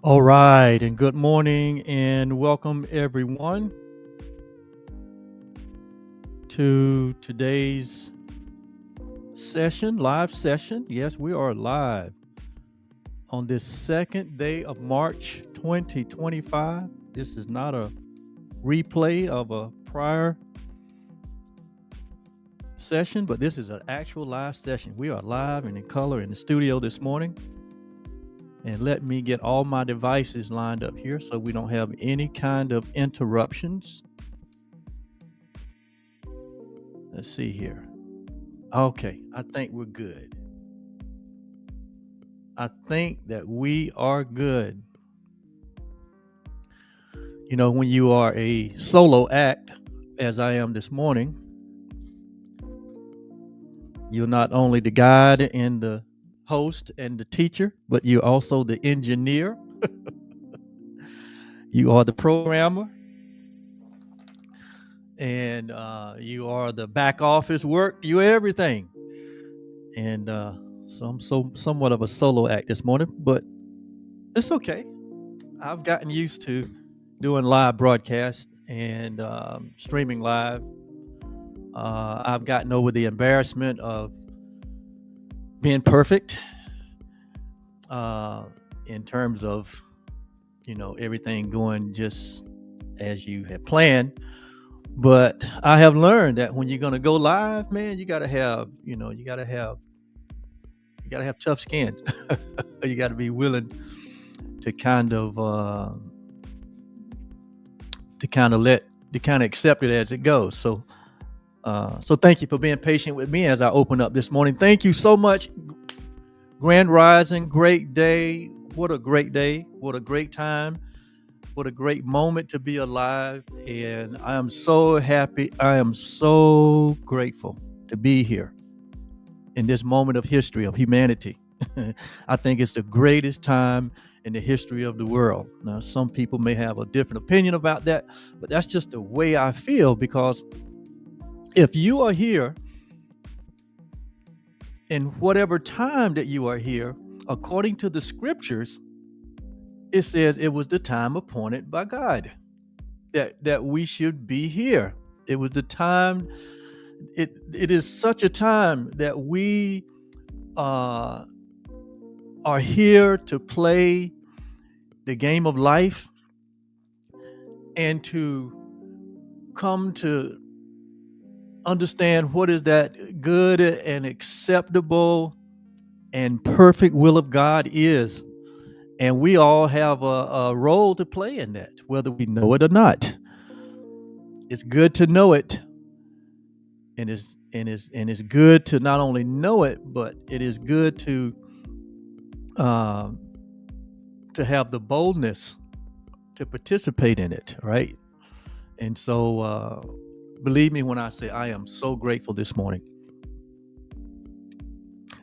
All right, and good morning, and welcome everyone to today's live session. Yes, we are live on this second day of March 2025. This is not a replay of a prior session, but this is an actual live session. We are live and in color in the studio this morning. And let me get all my devices lined up here so we don't have any kind of interruptions. Let's see here. Okay, I think we're good. I think that we are good. You know, when you are a solo act, as I am this morning, you're not only the guide and the host and the teacher, but you're also the engineer. You are the programmer, and you are the back office work. You're everything. And so I'm somewhat of a solo act this morning, but it's okay. I've gotten used to doing live broadcasts and streaming live. I've gotten over the embarrassment of being perfect in terms of, everything going just as you had planned. But I have learned that when you're going to go live, man, you got to have tough skin. You got to be willing to kind of accept it as it goes. So thank you for being patient with me as I open up this morning. Thank you so much. Grand Rising, great day. What a great day. What a great time. What a great moment to be alive. And I am so happy. I am so grateful to be here in this moment of history, of humanity. I think it's the greatest time in the history of the world. Now, some people may have a different opinion about that, but that's just the way I feel, because if you are here in whatever time that you are here, according to the scriptures, it says it was the time appointed by God that we should be here. It was the time. It is such a time that we are here to play the game of life and to come to understand what is that good and acceptable and perfect will of God is. And we all have a role to play in that, whether we know it or not. It's good to know it. And it's good to not only know it, but it is good to have the boldness to participate in it, right? And so believe me when I say I am so grateful this morning.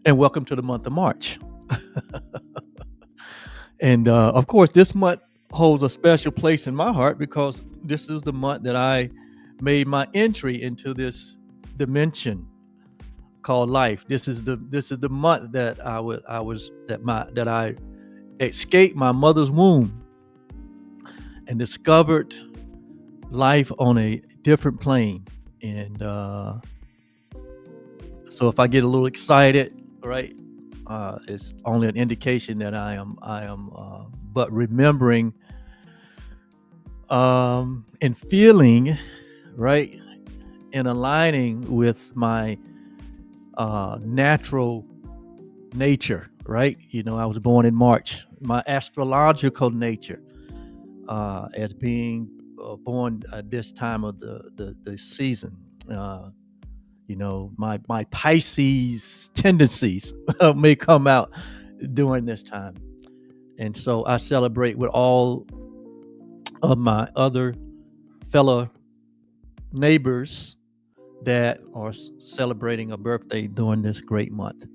And welcome to the month of March. And of course, this month holds a special place in my heart because this is the month that I made my entry into this dimension called life. This is the month that I escaped my mother's womb and discovered life on a different plane. And so if I get a little excited, right, it's only an indication that I am but remembering and feeling, right, and aligning with my natural nature, right? I was born in March. My astrological nature, as being born at this time of the season. My Pisces tendencies may come out during this time. And so I celebrate with all of my other fellow neighbors that are celebrating a birthday during this great month.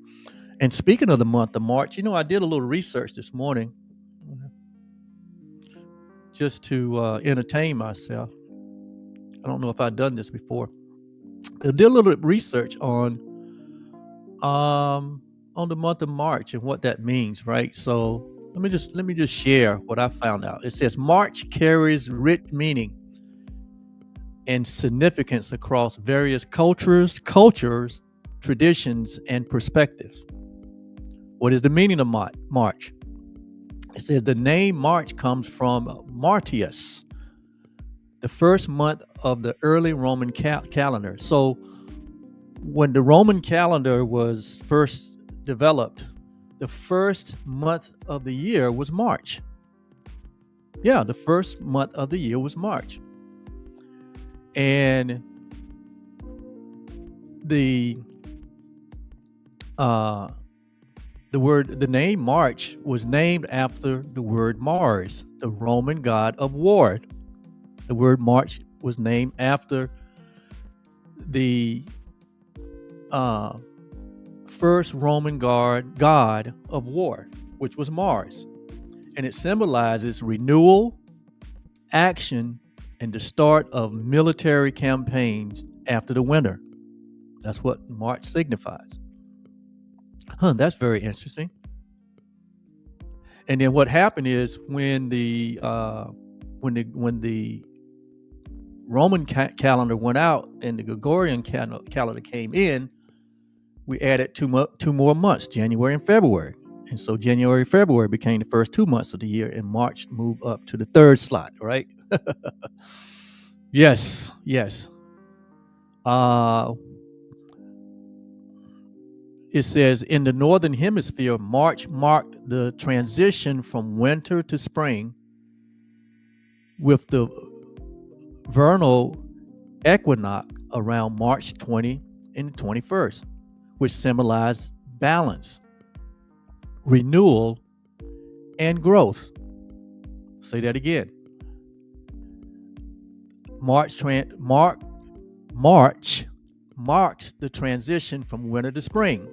And speaking of the month of March, I did a little research this morning just to entertain myself. I don't know if I've done this before. I did a little research on the month of March and what that means, right? So let me just share what I found out. It says March carries rich meaning and significance across various cultures, traditions, and perspectives. What is the meaning of March? It says the name March comes from Martius, the first month of the early Roman calendar. So when the Roman calendar was first developed, the first month of the year was March. Yeah, the first month of the year was March. And the uh the name March was named after the word Mars, the Roman god of war. The word March was named after the uh first Roman god of war, which was Mars. And it symbolizes renewal, action, and the start of military campaigns after the winter. That's what March signifies. That's very interesting. And then what happened is when the Roman calendar went out and the Gregorian calendar came in, we added two more months, January and February. And so January, February became the first 2 months of the year, and March moved up to the third slot, right? Yes, yes. Uh, it says in the northern hemisphere, March marked the transition from winter to spring, with the vernal equinox around March 20 and 21st, which symbolize balance, renewal, and growth. Say that again. March marks the transition from winter to spring,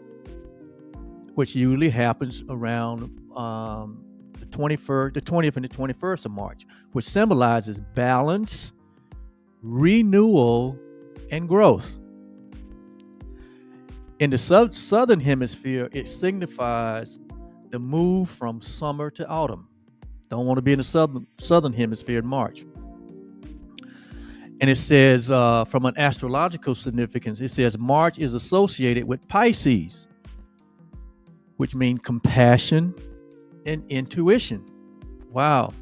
which usually happens around the 21st, the 20th, and the 21st of March, which symbolizes balance, renewal, and growth. In the southern hemisphere, it signifies the move from summer to autumn. Don't want to be in the southern hemisphere in March. And it says, from an astrological significance, it says March is associated with Pisces, which means compassion and intuition. Wow.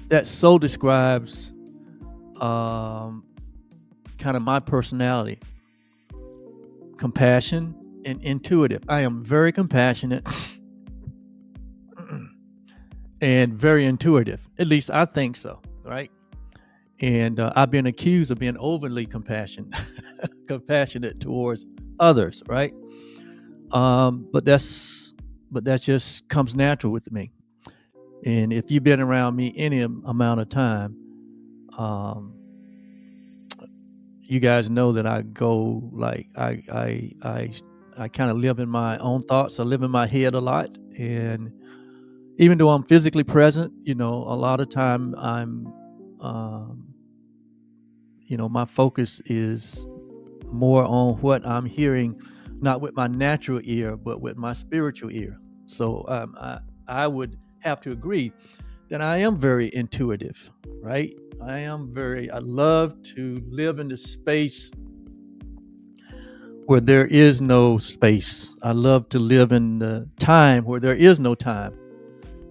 That so describes kind of my personality. Compassion and intuitive. I am very compassionate and very intuitive. At least I think so, right? And I've been accused of being overly compassionate towards others, right? But that just comes natural with me. And if you've been around me any amount of time, you guys know that I go like I kind of live in my own thoughts. I live in my head a lot, and even though I'm physically present, a lot of time I'm, my focus is more on what I'm hearing, not with my natural ear, but with my spiritual ear. So I would have to agree that I am very intuitive, right? I love to live in the space where there is no space. I love to live in the time where there is no time.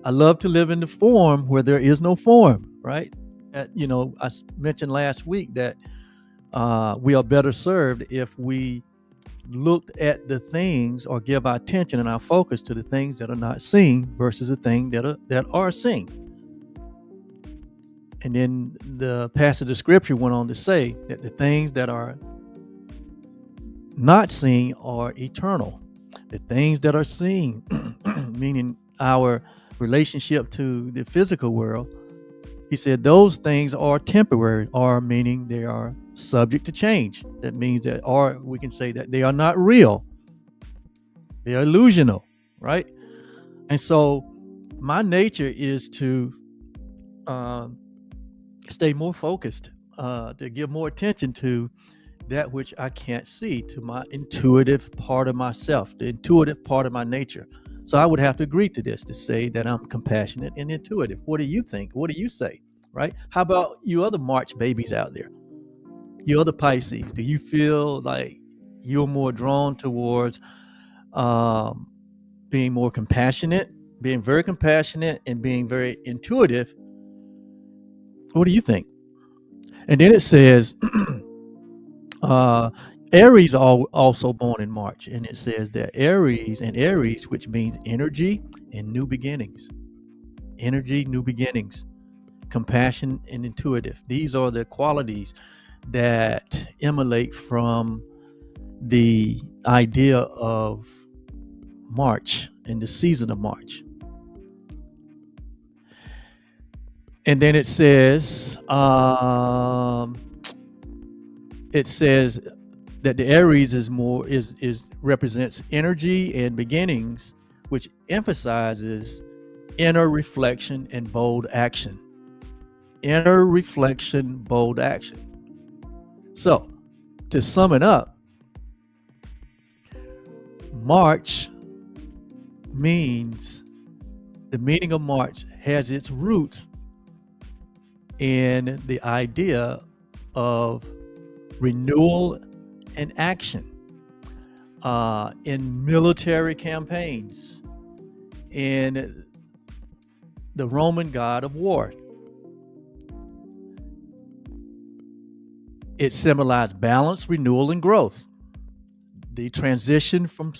I love to live in the form where there is no form, right? I mentioned last week that we are better served if we looked at the things or give our attention and our focus to the things that are not seen versus the things that are seen. And then the passage of scripture went on to say that the things that are not seen are eternal. The things that are seen, meaning our relationship to the physical world, he said those things are temporary, or meaning they are subject to change. That means that, or we can say that they are not real. They are illusional, right? And so my nature is to stay more focused, to give more attention to that which I can't see, to my intuitive part of myself, the intuitive part of my nature. So I would have to agree to this to say that I'm compassionate and intuitive. What do you think? What do you say? Right? How about you other March babies out there? You other Pisces, do you feel like you're more drawn towards um, being more compassionate, being very compassionate, and being very intuitive? What do you think? And then it says, uh, Aries also born in March, and it says that Aries, which means energy and new beginnings, energy, new beginnings, compassion, and intuitive. These are the qualities that emulate from the idea of March and the season of March. And then it says that the Aries is represents energy and beginnings, which emphasizes inner reflection and bold action. Inner reflection, bold action. So, to sum it up, March means the meaning of March has its roots in the idea of renewal and action, in military campaigns, in the Roman god of war. It symbolized balance, renewal, and growth. The transition from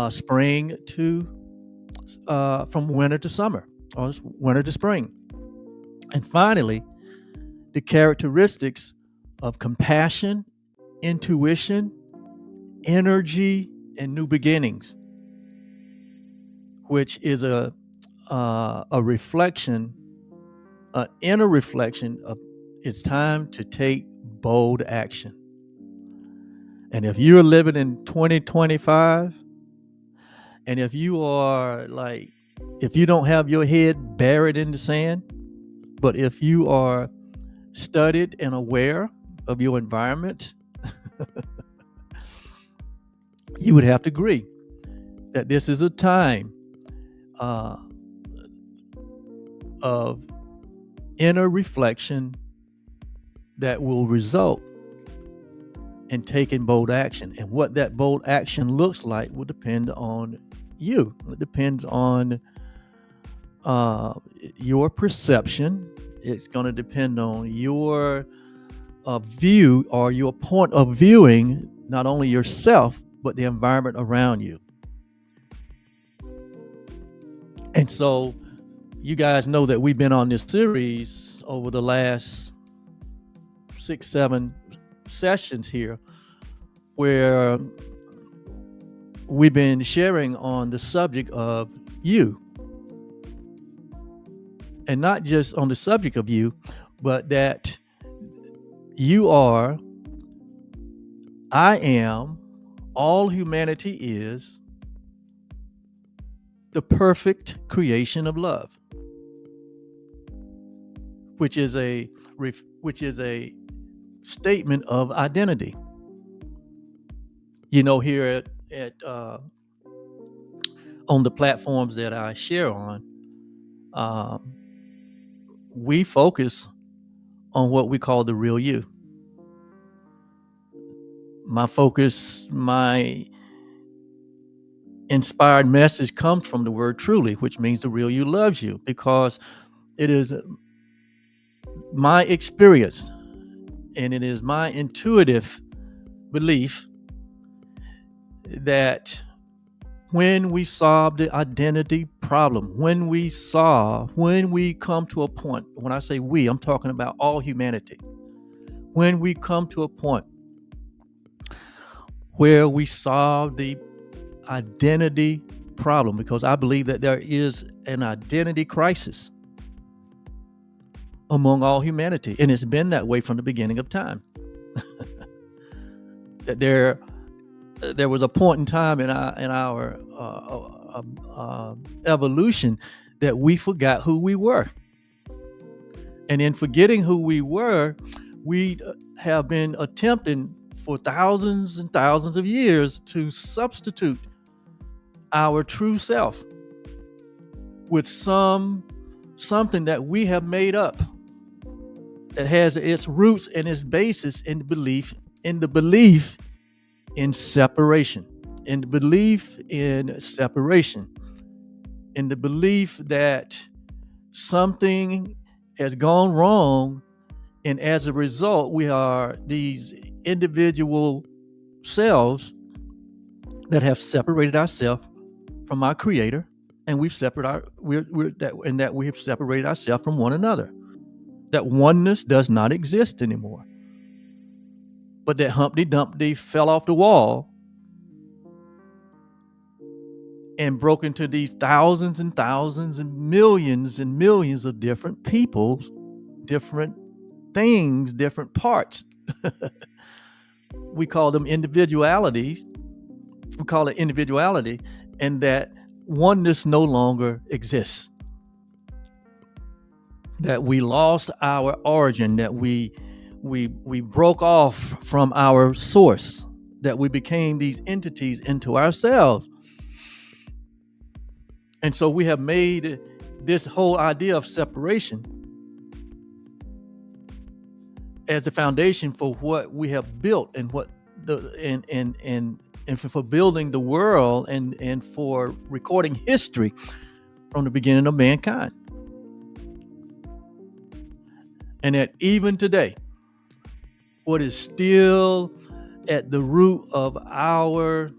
spring to from winter to summer, or winter to spring. And finally, the characteristics of compassion, intuition, energy, and new beginnings, which is a reflection, an inner reflection of it's time to take bold action. And if you're living in 2025, and if you don't have your head buried in the sand, but if you are studied and aware of your environment, you would have to agree that this is a time of inner reflection that will result in taking bold action. And what that bold action looks like will depend on you. It depends on your perception. It's going to depend on your view, or your point of viewing not only yourself, but the environment around you. And so you guys know that we've been on this series over the last 6-7 sessions here, where we've been sharing on the subject of you. And not just on the subject of you, but that you are, I am, all humanity is the perfect creation of love, which is a statement of identity. You know, here at on the platforms that I share on, we focus on what we call the real you. My inspired message comes from the word truly, which means the real you loves you, because it is my experience and it is my intuitive belief that when we solve the identity problem, when we come to a point, when I say we, I'm talking about all humanity. When we come to a point where we solve the identity problem, because I believe that there is an identity crisis among all humanity, and it's been that way from the beginning of time. That there was a point in time in our evolution that we forgot who we were, and in forgetting who we were, we have been attempting for thousands and thousands of years to substitute our true self with something that we have made up that has its roots and its basis in the belief in separation, in the belief in separation, in the belief that something has gone wrong, and as a result, we are these individual selves that have separated ourselves from our Creator, and we have separated ourselves from one another. That oneness does not exist anymore. But that Humpty Dumpty fell off the wall and broke into these thousands and thousands and millions of different people, different things, different parts. We call them individualities. We call it individuality, and that oneness no longer exists. That we lost our origin, that we broke off from our source, that we became these entities into ourselves. And so we have made this whole idea of separation as the foundation for what we have built, and what and for building the world, and for recording history from the beginning of mankind. And that even today, what is still at the root of our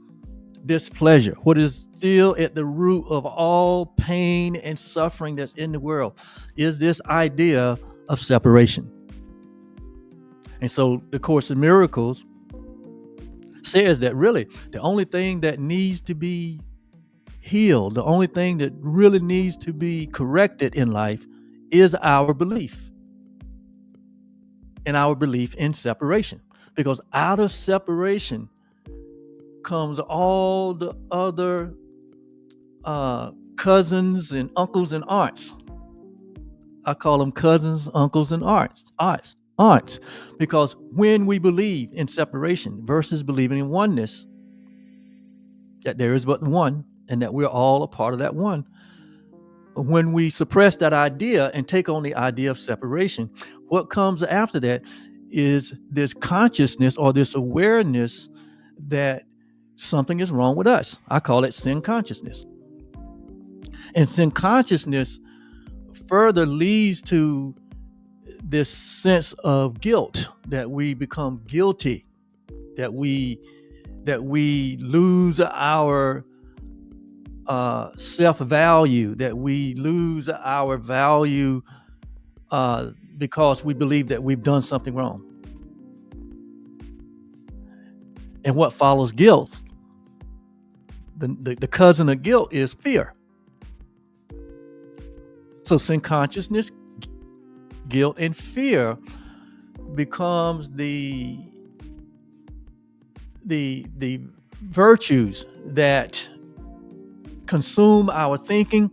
displeasure, what is still at the root of all pain and suffering that's in the world, is this idea of separation. And so the Course in Miracles says that really the only thing that needs to be healed, the only thing that really needs to be corrected in life is our belief, and our belief in separation. Because out of separation comes all the other cousins and uncles and aunts. I call them cousins, uncles, and aunts. Because when we believe in separation versus believing in oneness, that there is but one, and that we're all a part of that one, when we suppress that idea and take on the idea of separation, what comes after that is this consciousness, or this awareness that something is wrong with us. I call it sin consciousness. And sin consciousness further leads to this sense of guilt, that we become guilty, that we lose our self-value, that we lose our value because we believe that we've done something wrong. And what follows guilt, the cousin of guilt, is fear. So sin consciousness, guilt, and fear becomes the virtues that consume our thinking,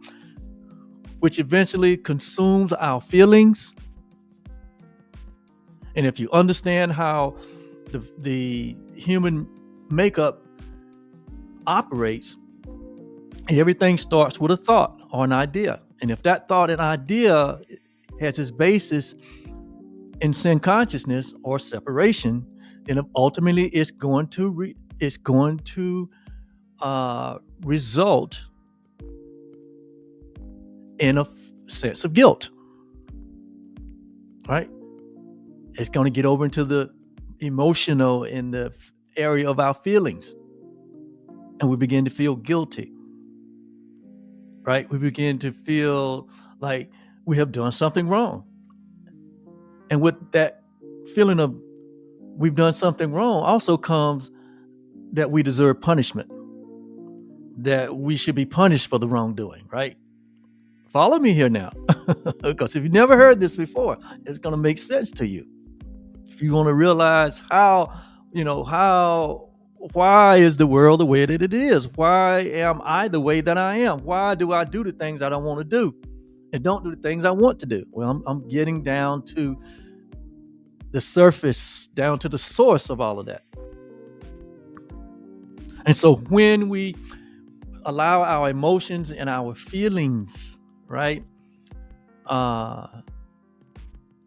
which eventually consumes our feelings. And if you understand how the human makeup operates, everything starts with a thought or an idea. And if that thought and idea has its basis in sin consciousness or separation, then ultimately it's going to result in a sense of guilt, right? It's going to get over into the emotional, in the area of our feelings, and we begin to feel guilty, right? We begin to feel like we have done something wrong. And with that feeling of we've done something wrong also comes that we deserve punishment, that we should be punished for the wrongdoing, right? Follow me here now. Because if you never heard this before, it's going to make sense to you. If you want to realize why is the world the way that it is? Why am I the way that I am? Why do I do the things I don't want to do and don't do the things I want to do? Well, I'm getting down to the surface, down to the source of all of that. And so when we allow our emotions and our feelings, right,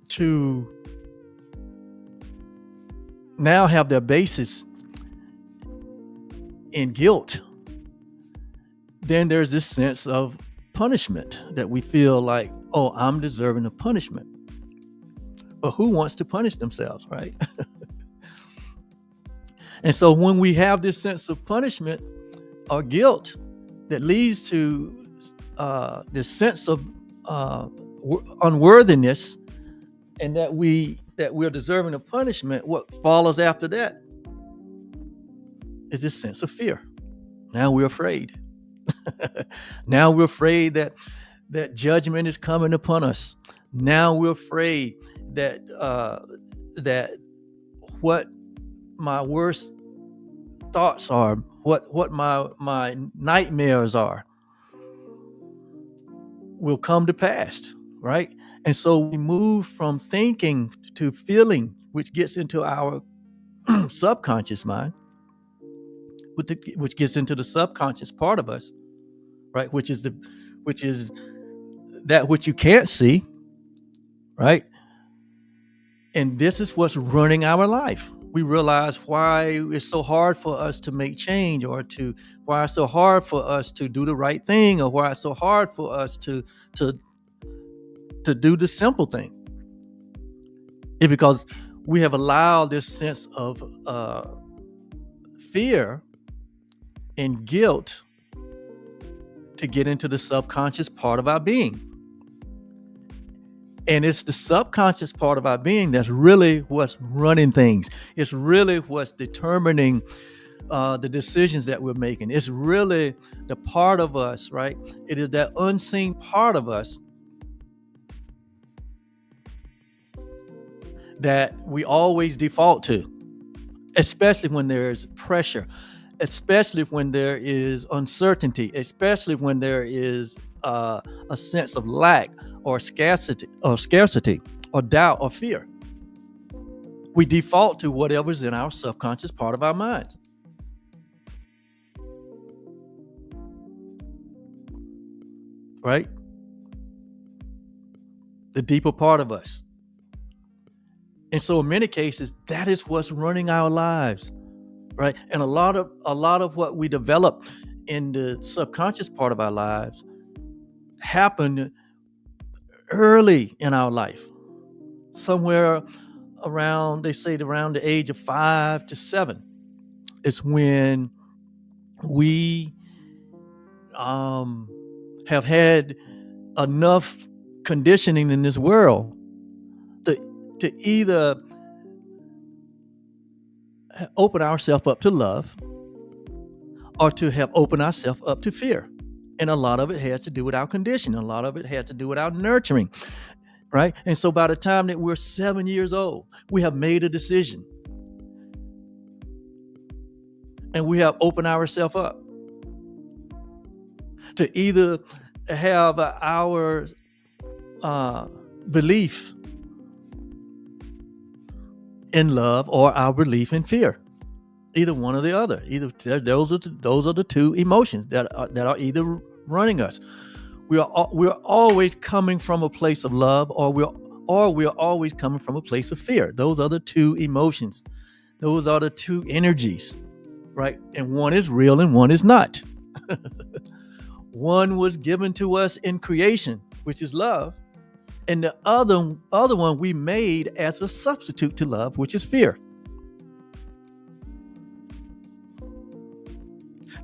to now have their basis in guilt, then there's this sense of punishment that we feel like, oh, I'm deserving of punishment. But who wants to punish themselves, right? And so when we have this sense of punishment or guilt that leads to this sense of unworthiness, and that we're deserving of punishment, what follows after that is this sense of fear. Now we're afraid. Now we're afraid that judgment is coming upon us. Now we're afraid that that what my worst thoughts are, what my nightmares are, will come to pass, right? And so we move from thinking to feeling, which gets into our subconscious mind, which gets into the subconscious part of us, right? Which is that which you can't see, right? And this is what's running our life. We realize why it's so hard for us to make change, or why it's so hard for us to do the right thing, or why it's so hard for us to do the simple thing. It's because we have allowed this sense of fear and guilt to get into the subconscious part of our being. And it's the subconscious part of our being that's really what's running things. It's really what's determining the decisions that we're making. It's really the part of us, right? It is that unseen part of us that we always default to, especially when there's pressure, especially when there is uncertainty, especially when there is a sense of lack or scarcity or doubt or fear. We default to whatever's in our subconscious part of our minds. Right? The deeper part of us. And so in many cases, that is what's running our lives, right? And a lot of what we develop in the subconscious part of our lives happened early in our life, somewhere around, they say, around the age of 5 to 7 is when we have had enough conditioning in this world to either open ourselves up to love or to have opened ourselves up to fear. And a lot of it has to do with our conditioning. A lot of it has to do with our nurturing, right? And so by the time that we're 7 years old, we have made a decision. And we have opened ourselves up to either have our belief in love or our belief in fear. Either one or the other. Either those are the two emotions that are either running us. We're always coming from a place of love, or we're always coming from a place of fear. Those are the two emotions. Those are the two energies, right? And one is real and one is not. One was given to us in creation, which is love, and the other one we made as a substitute to love, which is fear.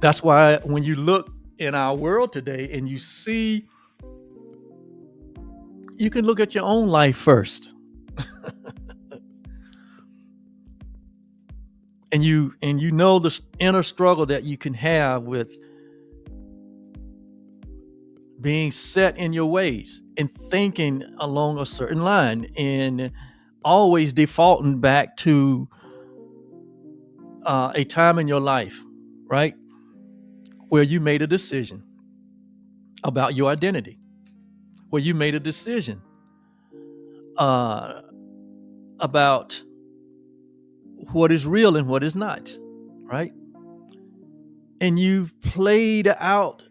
That's why when you look in our world today and you see, you can look at your own life first. and you know the inner struggle that you can have with being set in your ways and thinking along a certain line and always defaulting back to a time in your life, right, where you made a decision about your identity, where you made a decision about what is real and what is not, right? and you've played out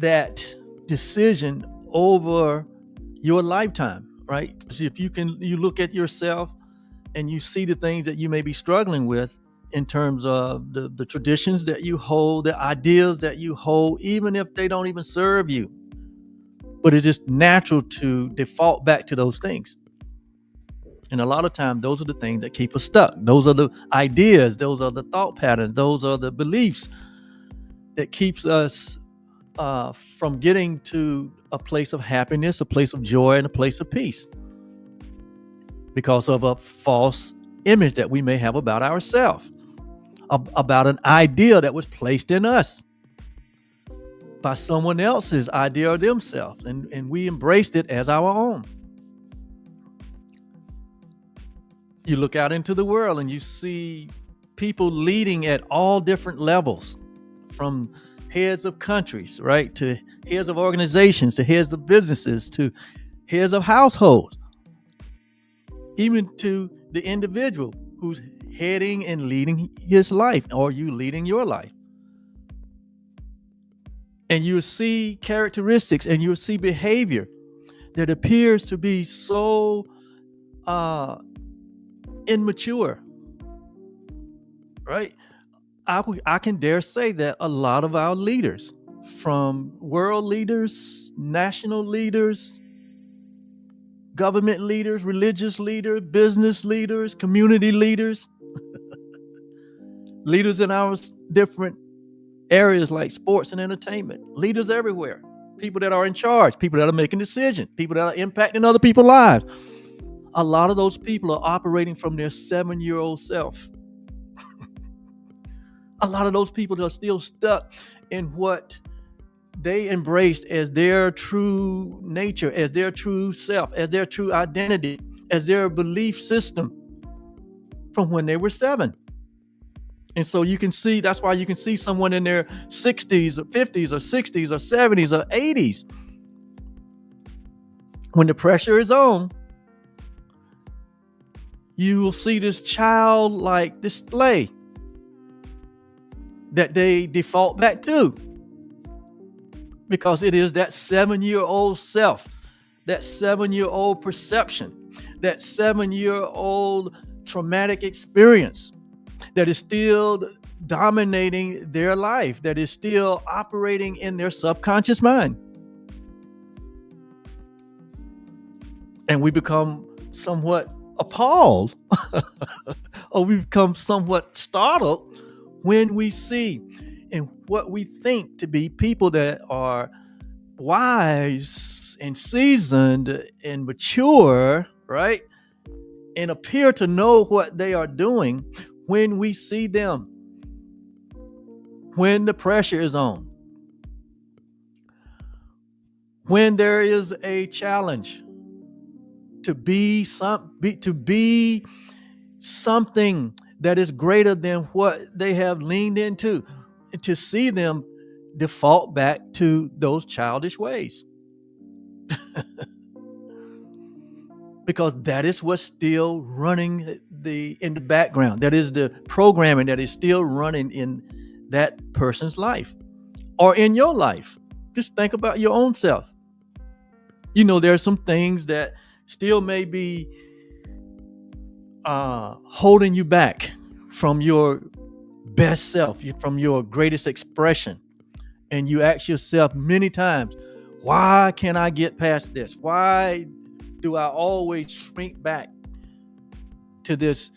that decision over your lifetime, right? So if you look at yourself and you see the things that you may be struggling with in terms of the traditions that you hold, the ideas that you hold, even if they don't even serve you, but it's just natural to default back to those things. And a lot of times, those are the things that keep us stuck. Those are the ideas, those are the thought patterns, those are the beliefs that keeps us from getting to a place of happiness, a place of joy, and a place of peace, because of a false image that we may have about ourselves, about an idea that was placed in us by someone else's idea of themselves, and we embraced it as our own. You look out into the world and you see people leading at all different levels, from heads of countries, right, to heads of organizations, to heads of businesses, to heads of households, even to the individual who's heading and leading his life, or you leading your life. And you'll see characteristics and you'll see behavior that appears to be so immature, right? I can dare say that a lot of our leaders, from world leaders, national leaders, government leaders, religious leaders, business leaders, community leaders, leaders in our different areas like sports and entertainment, leaders everywhere, people that are in charge, people that are making decisions, people that are impacting other people's lives. A lot of those people are operating from their 7-year-old self. A lot of those people are still stuck in what they embraced as their true nature, as their true self, as their true identity, as their belief system from when they were 7. And so you can see, that's why you can see someone in their 60s or 50s or 60s or 70s or 80s. When the pressure is on, you will see this childlike display that they default back to, because it is that 7-year-old self, that 7-year-old perception, that 7-year-old traumatic experience that is still dominating their life, that is still operating in their subconscious mind. And we become somewhat appalled or we become somewhat startled when we see and what we think to be people that are wise and seasoned and mature, right, and appear to know what they are doing, when we see them, when the pressure is on, when there is a challenge to be something that is greater than what they have leaned into, to see them default back to those childish ways. Because that is what's still running in the background. That is the programming that is still running in that person's life or in your life. Just think about your own self. There are some things that still may be holding you back from your best self, from your greatest expression. And you ask yourself many times, why can't I get past this? Why do I always shrink back to this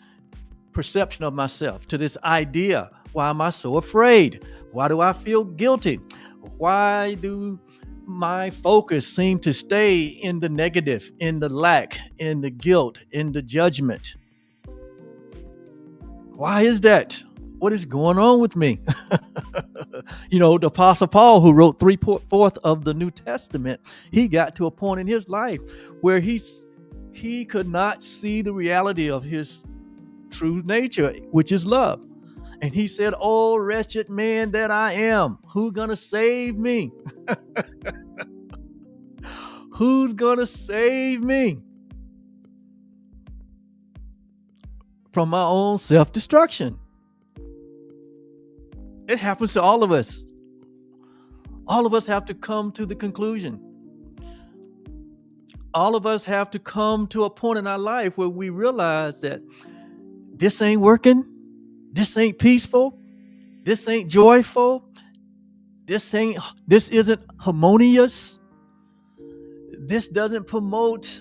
perception of myself, to this idea? Why am I so afraid? Why do I feel guilty? Why do my focus seem to stay in the negative, in the lack, in the guilt, in the judgment? Why is that? What is going on with me? The Apostle Paul, who wrote 3/4 of the New Testament, he got to a point in his life where he could not see the reality of his true nature, which is love. And he said, "Oh, wretched man that I am, who's gonna save me?" Who's gonna save me from my own self-destruction? It happens to all of us. All of us have to come to the conclusion. All of us have to come to a point in our life where we realize that this ain't working. This ain't peaceful. This ain't joyful. This isn't harmonious. This doesn't promote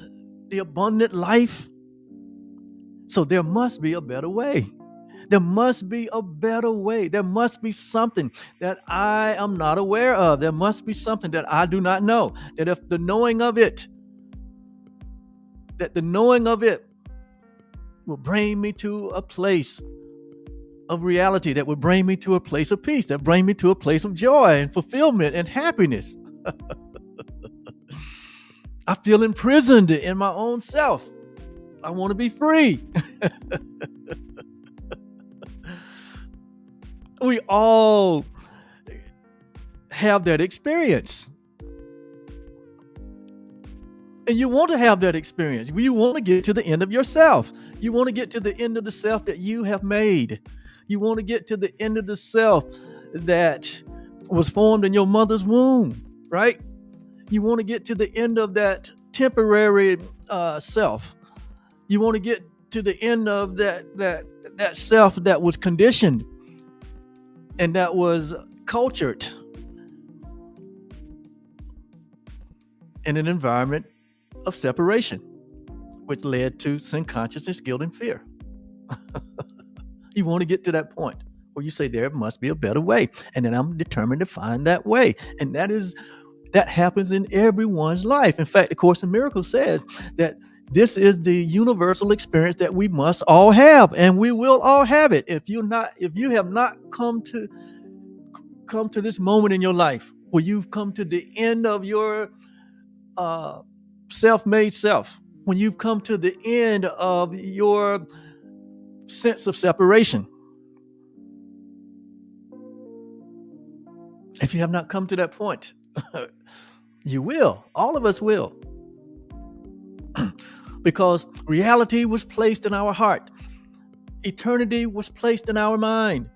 the abundant life. So there must be a better way. There must be a better way. There must be something that I am not aware of. There must be something that I do not know. That if the knowing of it will bring me to a place of reality, that will bring me to a place of peace, that bring me to a place of joy and fulfillment and happiness. I feel imprisoned in my own self. I want to be free. We all have that experience. And you want to have that experience. You want to get to the end of yourself. You want to get to the end of the self that you have made. You want to get to the end of the self that was formed in your mother's womb, right? You want to get to the end of that temporary self. You want to get to the end of that self that was conditioned and that was cultured in an environment of separation, which led to sin consciousness, guilt, and fear. You want to get to that point where you say there must be a better way, and then I'm determined to find that way. And that happens in everyone's life. In fact, the Course in Miracles says that this is the universal experience that we must all have, and we will all have it. If you have not come to this moment in your life where you've come to the end of your self-made self, when you've come to the end of your sense of separation, if you have not come to that point, you will. All of us will. Because reality was placed in our heart. Eternity was placed in our mind.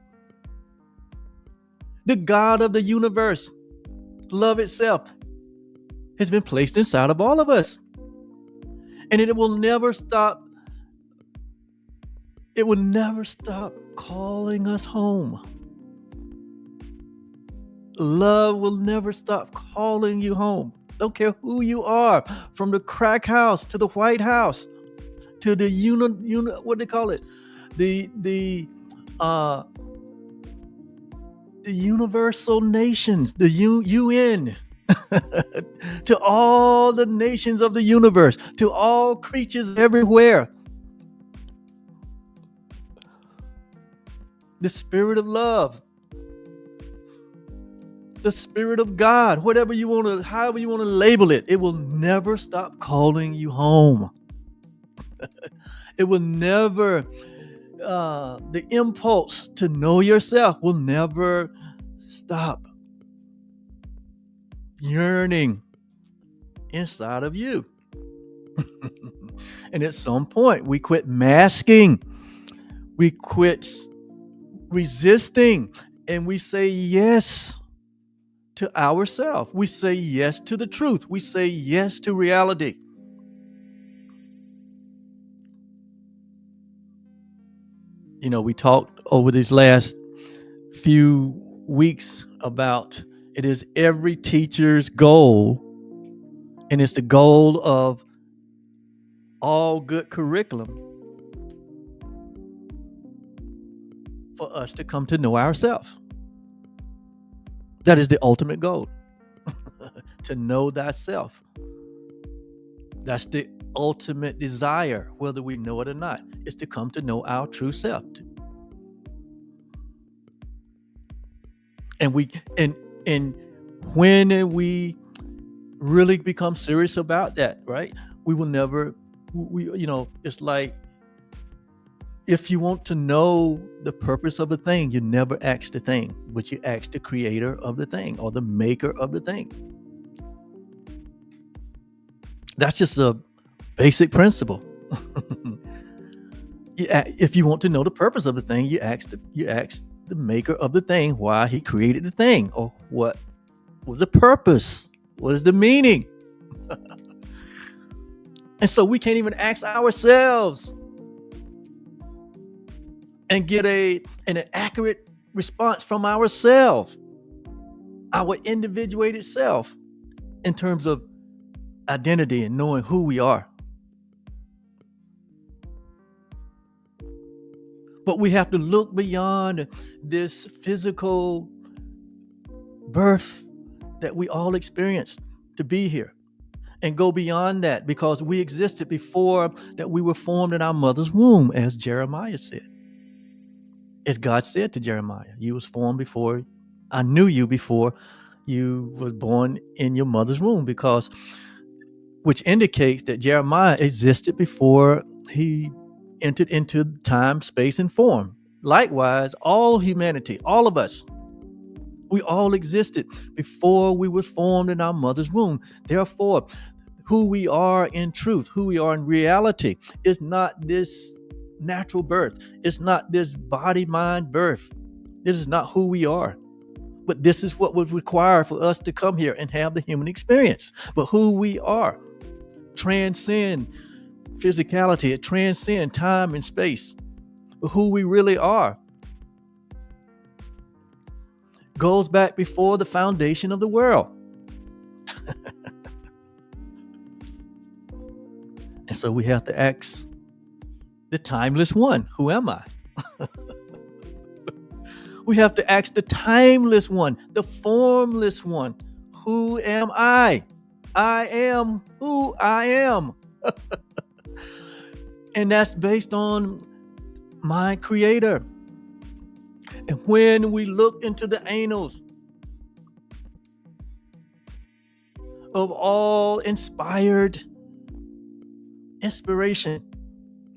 The God of the universe, love itself, has been placed inside of all of us. And it will never stop. It will never stop calling us home. Love will never stop calling you home. Don't care who you are, from the crack house to the White House to the what do they call it? The universal nations, the UN, to all the nations of the universe, to all creatures everywhere. The spirit of love, the spirit of God, however you want to label it, it will never stop calling you home. It will never, the impulse to know yourself will never stop yearning inside of you. And at some point, we quit masking, we quit resisting, and we say yes to ourselves. We say yes to the truth. We say yes to reality. You know, we talked over these last few weeks about it is every teacher's goal, and it's the goal of all good curriculum, for us to come to know ourselves. That is the ultimate goal. To know thyself. That's the ultimate desire, whether we know it or not, is to come to know our true self. And when we really become serious about that, right? We will never, it's like, if you want to know the purpose of a thing, you never ask the thing, but you ask the creator of the thing or the maker of the thing. That's just a basic principle. If you want to know the purpose of the thing, you ask the maker of the thing, why he created the thing, or what was the purpose, what is the meaning. And so we can't even ask ourselves and get an accurate response from ourselves, our individuated self, in terms of identity and knowing who we are. But we have to look beyond this physical birth that we all experienced to be here, and go beyond that, because we existed before that we were formed in our mother's womb, as Jeremiah said. As God said to Jeremiah, you was formed before, I knew you before you was born in your mother's womb, which indicates that Jeremiah existed before he entered into time, space, and form. Likewise, all humanity, all of us, we all existed before we was formed in our mother's womb. Therefore, who we are in truth, who we are in reality, is not this natural birth. It's not this body-mind birth. This is not who we are. But this is what was required for us to come here and have the human experience. But who we are transcend physicality. It transcends time and space. But who we really are goes back before the foundation of the world. And so we have to ask the timeless one, who am I? We have to ask the timeless one, the formless one, who am I? I am who I am. And that's based on my creator. And when we look into the annals of all inspiration,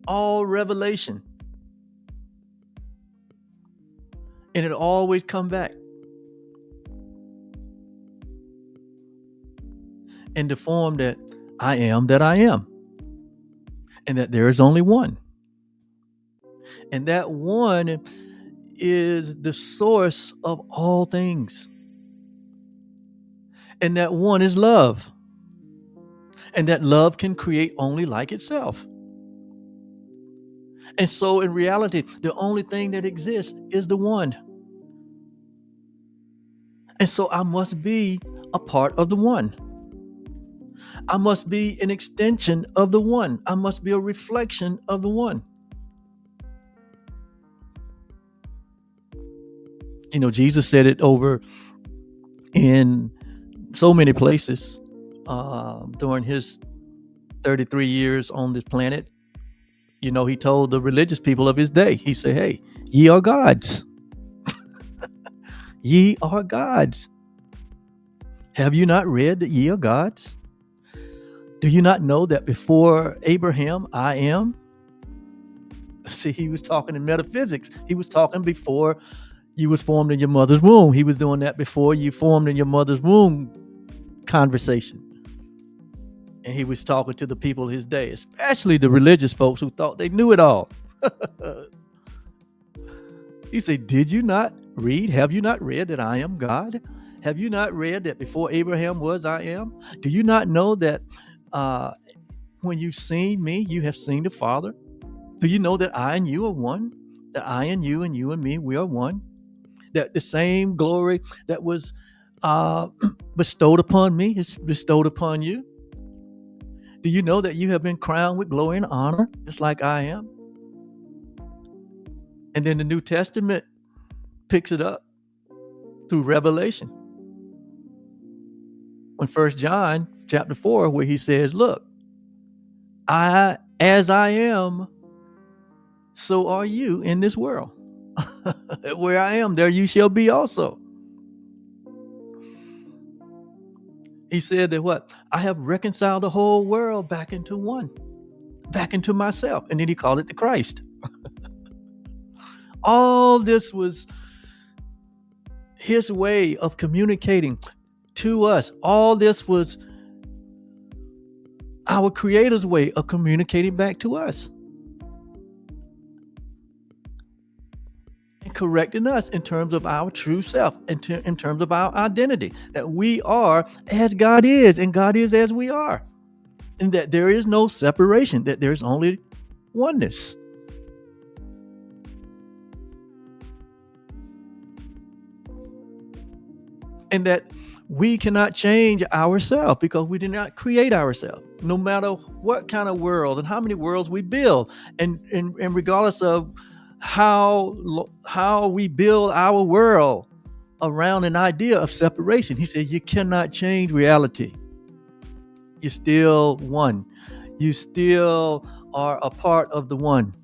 all revelation, and it always come back in the form that I am that I am, and that there is only one, and that one is the source of all things, and that one is love, and that love can create only like itself. And so in reality, the only thing that exists is the one. And so I must be a part of the one. I must be an extension of the one. I must be a reflection of the one. You know, Jesus said it over in so many places during his 33 years on this planet. You know, he told the religious people of his day, he said, hey, ye are gods. Ye are gods. Have you not read that ye are gods? Do you not know that before Abraham, I am? See, he was talking in metaphysics. He was talking before you was formed in your mother's womb. He was doing that before you formed in your mother's womb conversation. And he was talking to the people of his day, especially the religious folks who thought they knew it all. He said, did you not read? Have you not read that I am God? Have you not read that before Abraham was, I am? Do you not know that when you've seen me, you have seen the Father? Do you know that I and you are one? That I and you and me, we are one? That the same glory that was bestowed upon me is bestowed upon you? Do you know that you have been crowned with glory and honor, just like I am? And then the New Testament picks it up through Revelation. When 1 John chapter 4, where he says, look, as I am, so are you in this world. Where I am, there you shall be also. He said that what? I have reconciled the whole world back into one, back into myself. And then he called it the Christ. All this was his way of communicating to us. All this was our Creator's way of communicating back to us. And correcting us in terms of our true self, in terms of our identity, that we are as God is and God is as we are, and that there is no separation, that there's only oneness. And that we cannot change ourselves because we did not create ourselves, no matter what kind of world and how many worlds we build, and regardless of how we build our world around an idea of separation. He said you cannot change reality. You're still one. You still are a part of the one.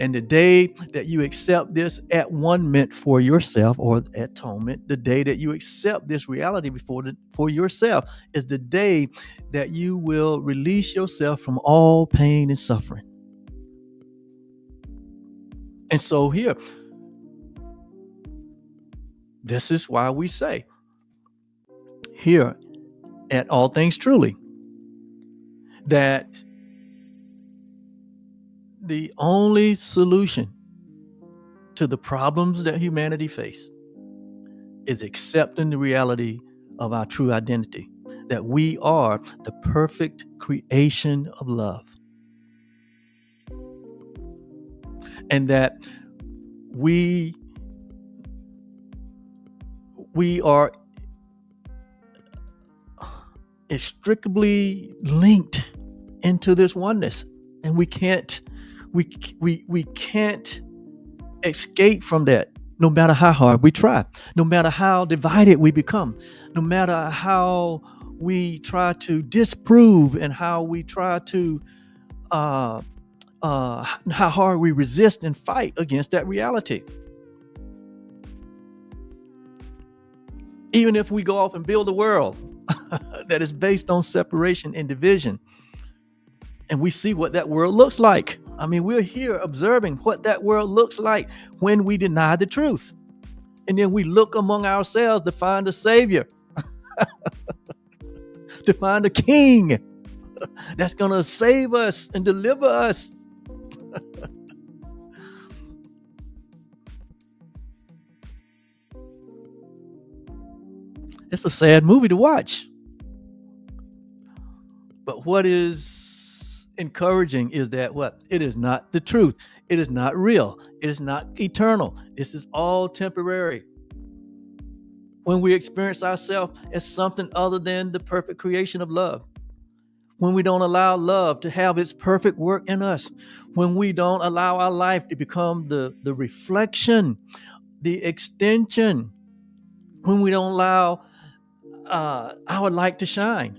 And the day that you accept this at one meant for yourself, or atonement, the day that you accept this reality for yourself is the day that you will release yourself from all pain and suffering. And so here, this is why we say here at All Things Truly that the only solution to the problems that humanity face is accepting the reality of our true identity, that we are the perfect creation of love, and that we are inextricably linked into this oneness, and we can't escape from that, no matter how hard we try, no matter how divided we become, no matter how we try to disprove and how we try to how hard we resist and fight against that reality. Even if we go off and build a world that is based on separation and division, and we see what that world looks like. I mean, we're here observing what that world looks like when we deny the truth. And then we look among ourselves to find a savior, to find a king that's going to save us and deliver us. It's a sad movie to watch. But what is encouraging is that it is not the truth. It is not real. It is not eternal. This is all temporary. When we experience ourselves as something other than the perfect creation of love, when we don't allow love to have its perfect work in us, when we don't allow our life to become the reflection, the extension, when we don't allow our light to shine,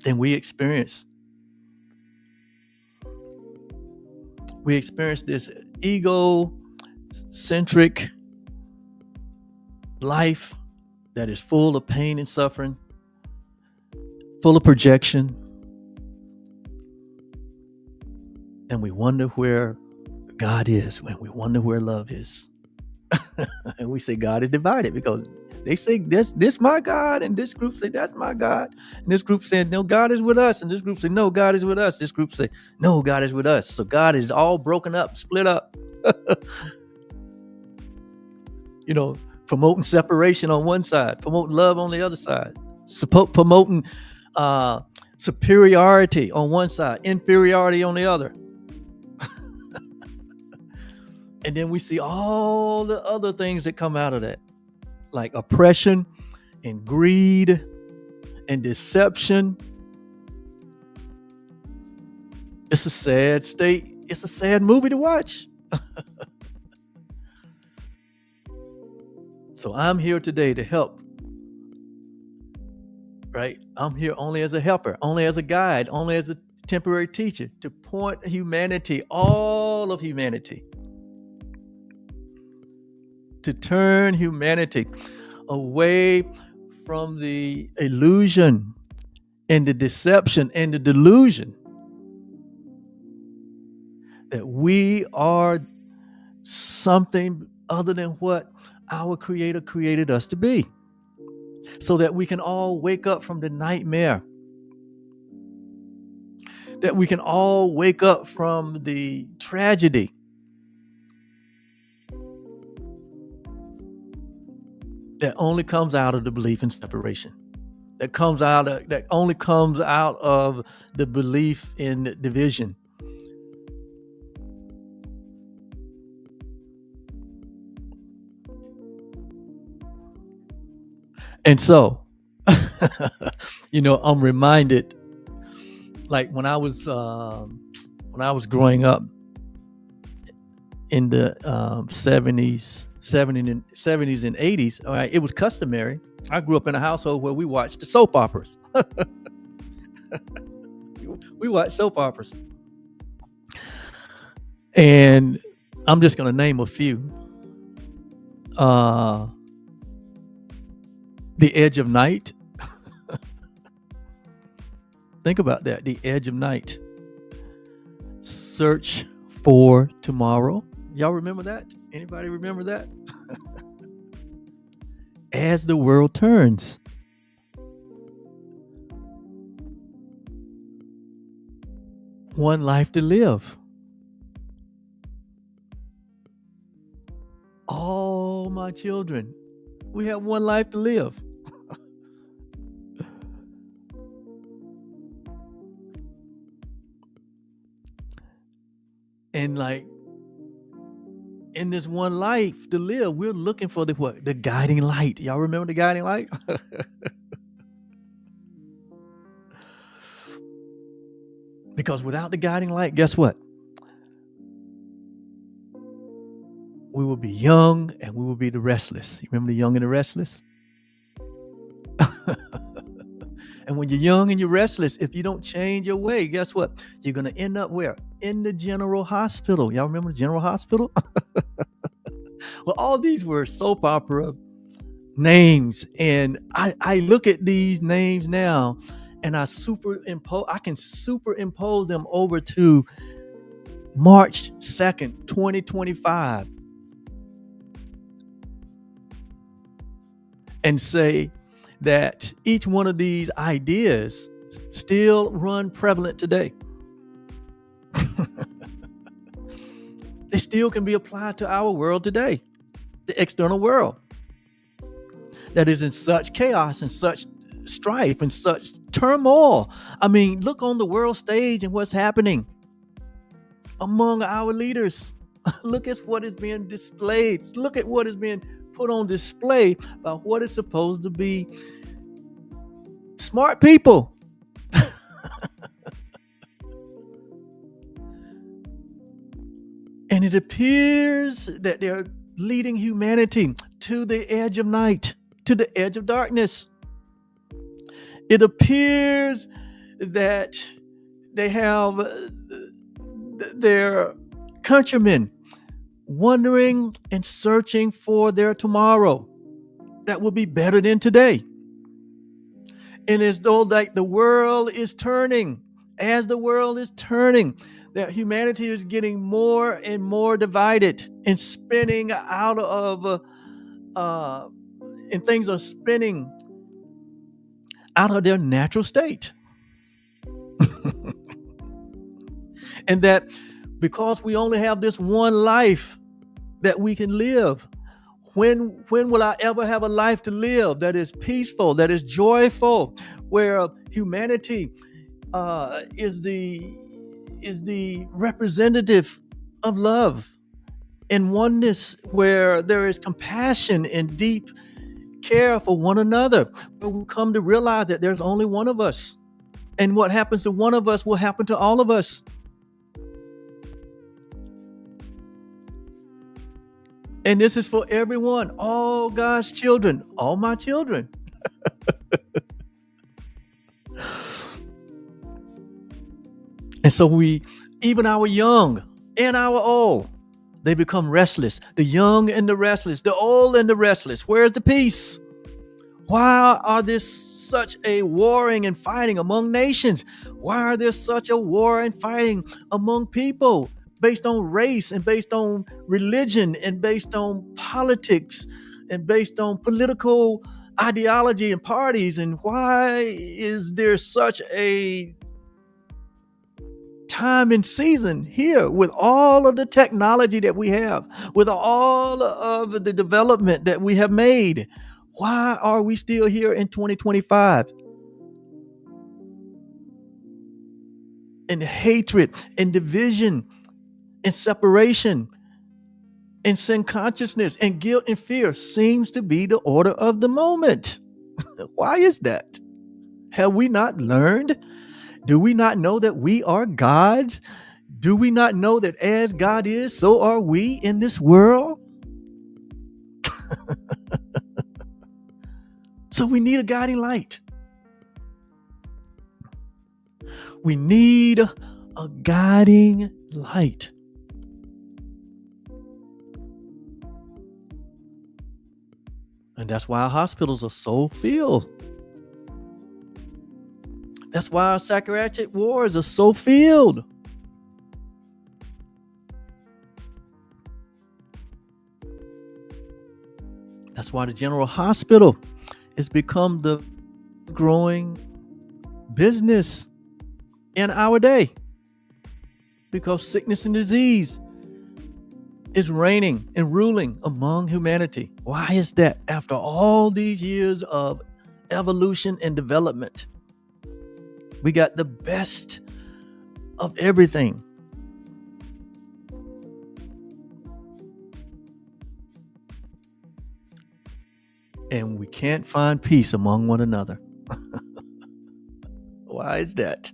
then we experience this ego-centric life that is full of pain and suffering, full of projection, and we wonder where God is, when we wonder where love is. And we say God is divided because they say this my God, and this group say that's my God, and this group said no, God is with us, and this group say no, God is with us, this group say no, God is with us. So God is all broken up, split up. Promoting separation on one side, promoting love on the other side, promoting superiority on one side, inferiority on the other. And then we see all the other things that come out of that, like oppression and greed and deception. It's a sad state. It's a sad movie to watch. So I'm here today to help, right? I'm here only as a helper, only as a guide, only as a temporary teacher, to point humanity, all of humanity, to turn humanity away from the illusion and the deception and the delusion that we are something other than what our Creator created us to be, so that we can all wake up from the nightmare that we can all wake up from the tragedy that only comes out of the belief in separation, that only comes out of the belief in division. And so, I'm reminded, like when I was growing up in the 70s and 80s. All right, it was customary. I grew up in a household where we watched the soap operas. We watched soap operas, and I'm just going to name a few. The Edge of Night. Think about that. The Edge of Night. Search for Tomorrow. Y'all remember that? Anybody remember that? As the World Turns. One Life to Live. All my children, we have one life to live. And like in this one life to live, we're looking for the what? The guiding light. Y'all remember the guiding light? Because without the guiding light, guess what? We will be young and we will be the restless. You remember the young and the restless? And when you're young and you're restless, if you don't change your way, guess what? You're going to end up where? In the General Hospital. Y'all remember the General Hospital? Well, all these were soap opera names. And I look at these names now and I can superimpose them over to March 2nd, 2025. And say that each one of these ideas still run prevalent today. They still can be applied to our world today, the external world that is in such chaos and such strife and such turmoil. I mean, look on the world stage and what's happening among our leaders. Look at what is being displayed. Look at what is being put on display by what is supposed to be smart people. And it appears that they're leading humanity to the edge of night, to the edge of darkness. It appears that they have their countrymen wondering and searching for their tomorrow that will be better than today. And as though like the world is turning, as the world is turning, that humanity is getting more and more divided and spinning out of, and things are spinning out of their natural state. And that because we only have this one life that we can live, when will I ever have a life to live that is peaceful, that is joyful, where humanity is the representative of love and oneness, where there is compassion and deep care for one another, where we come to realize that there's only one of us, and what happens to one of us will happen to all of us. And this is for everyone, all God's children, all my children. And so even our young and our old, they become restless. The young and the restless, the old and the restless. Where's the peace? Why are there such a warring and fighting among nations? Why are there such a war and fighting among people? Based on race and based on religion and based on politics and based on political ideology and parties. And why is there such a time and season here with all of the technology that we have, with all of the development that we have made. Why are we still here in 2025? And hatred and division and separation and sin consciousness and guilt and fear seems to be the order of the moment. Why is that? Have we not learned? Do we not know that we are gods? Do we not know that as God is, so are we in this world? So we need a guiding light. We need a guiding light. And that's why our hospitals are so filled. That's why our psychiatric wards are so filled. That's why the general hospital has become the growing business in our day. Because sickness and disease is reigning and ruling among humanity. Why is that? After all these years of evolution and development, we got the best of everything. And we can't find peace among one another. Why is that?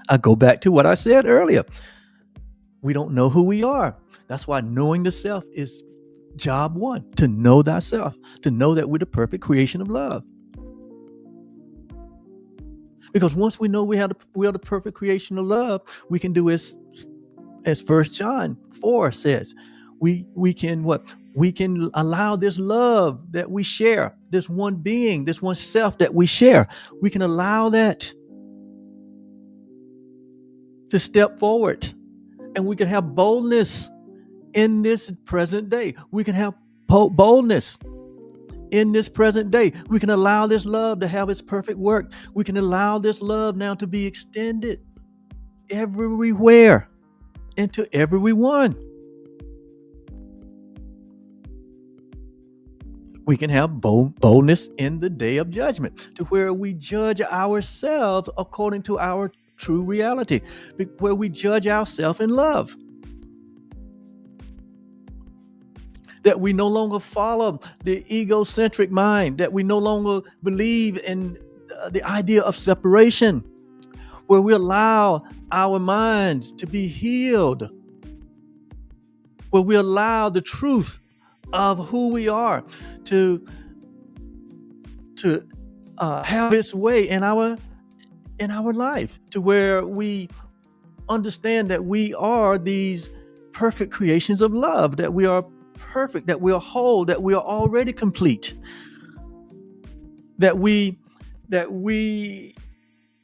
I go back to what I said earlier. We don't know who we are. That's why knowing the self is job one, to know thyself, to know that we're the perfect creation of love. Because once we know we are the perfect creation of love, we can do as 1 John 4 says. We can allow this love that we share, this one being, this one self that we share. We can allow that to step forward, and we can have boldness in this present day. We can have boldness in this present day. We can allow this love to have its perfect work. We can allow this love now to be extended everywhere and to everyone. We can have boldness in the day of judgment, to where we judge ourselves according to our true reality, where we judge ourselves in love. That we no longer follow the egocentric mind, that we no longer believe in the idea of separation, where we allow our minds to be healed, where we allow the truth of who we are to have its way in our life, to where we understand that we are these perfect creations of love, that we are perfect, that we are whole, that we are already complete, that we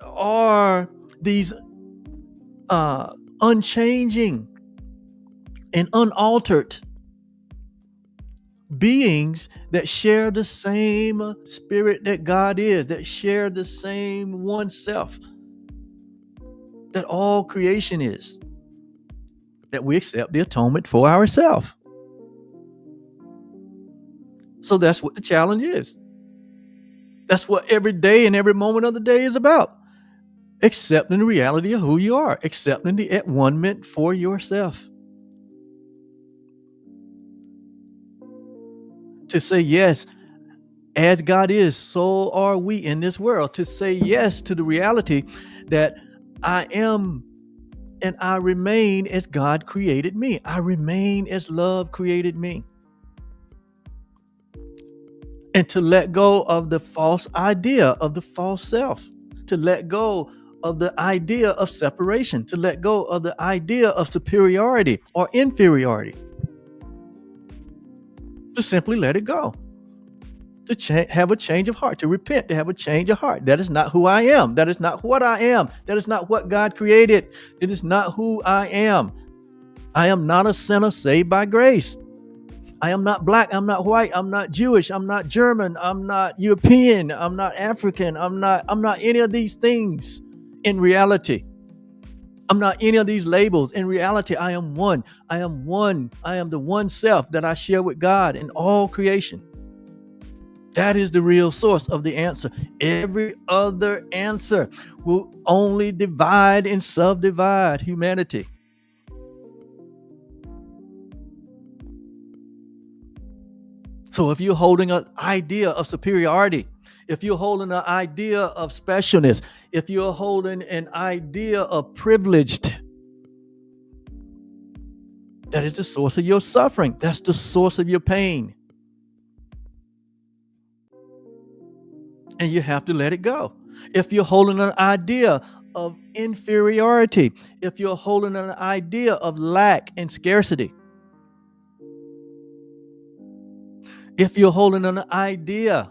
are these unchanging and unaltered beings that share the same spirit that God is, that share the same one self that all creation is, that we accept the atonement for ourselves. So that's what the challenge is. That's what every day and every moment of the day is about. Accepting the reality of who you are, accepting the at-one-ment for yourself. To say yes, as God is, so are we in this world. To say yes to the reality that I am and I remain as God created me. I remain as love created me. And to let go of the false idea of the false self, to let go of the idea of separation, to let go of the idea of superiority or inferiority, to simply let it go, to have a change of heart, to repent, to have a change of heart. That is not who I am. That is not what I am. That is not what God created. It is not who I am. I am not a sinner saved by grace. I am not black. I'm not white. I'm not Jewish. I'm not German. I'm not European. I'm not African. I'm not any of these things in reality. I'm not any of these labels. In reality, I am one. I am one. I am the one self that I share with God in all creation. That is the real source of the answer. Every other answer will only divide and subdivide humanity. So if you're holding an idea of superiority, if you're holding an idea of specialness, if you're holding an idea of privileged, that is the source of your suffering. That's the source of your pain. And you have to let it go. If you're holding an idea of inferiority, if you're holding an idea of lack and scarcity, if you're holding an idea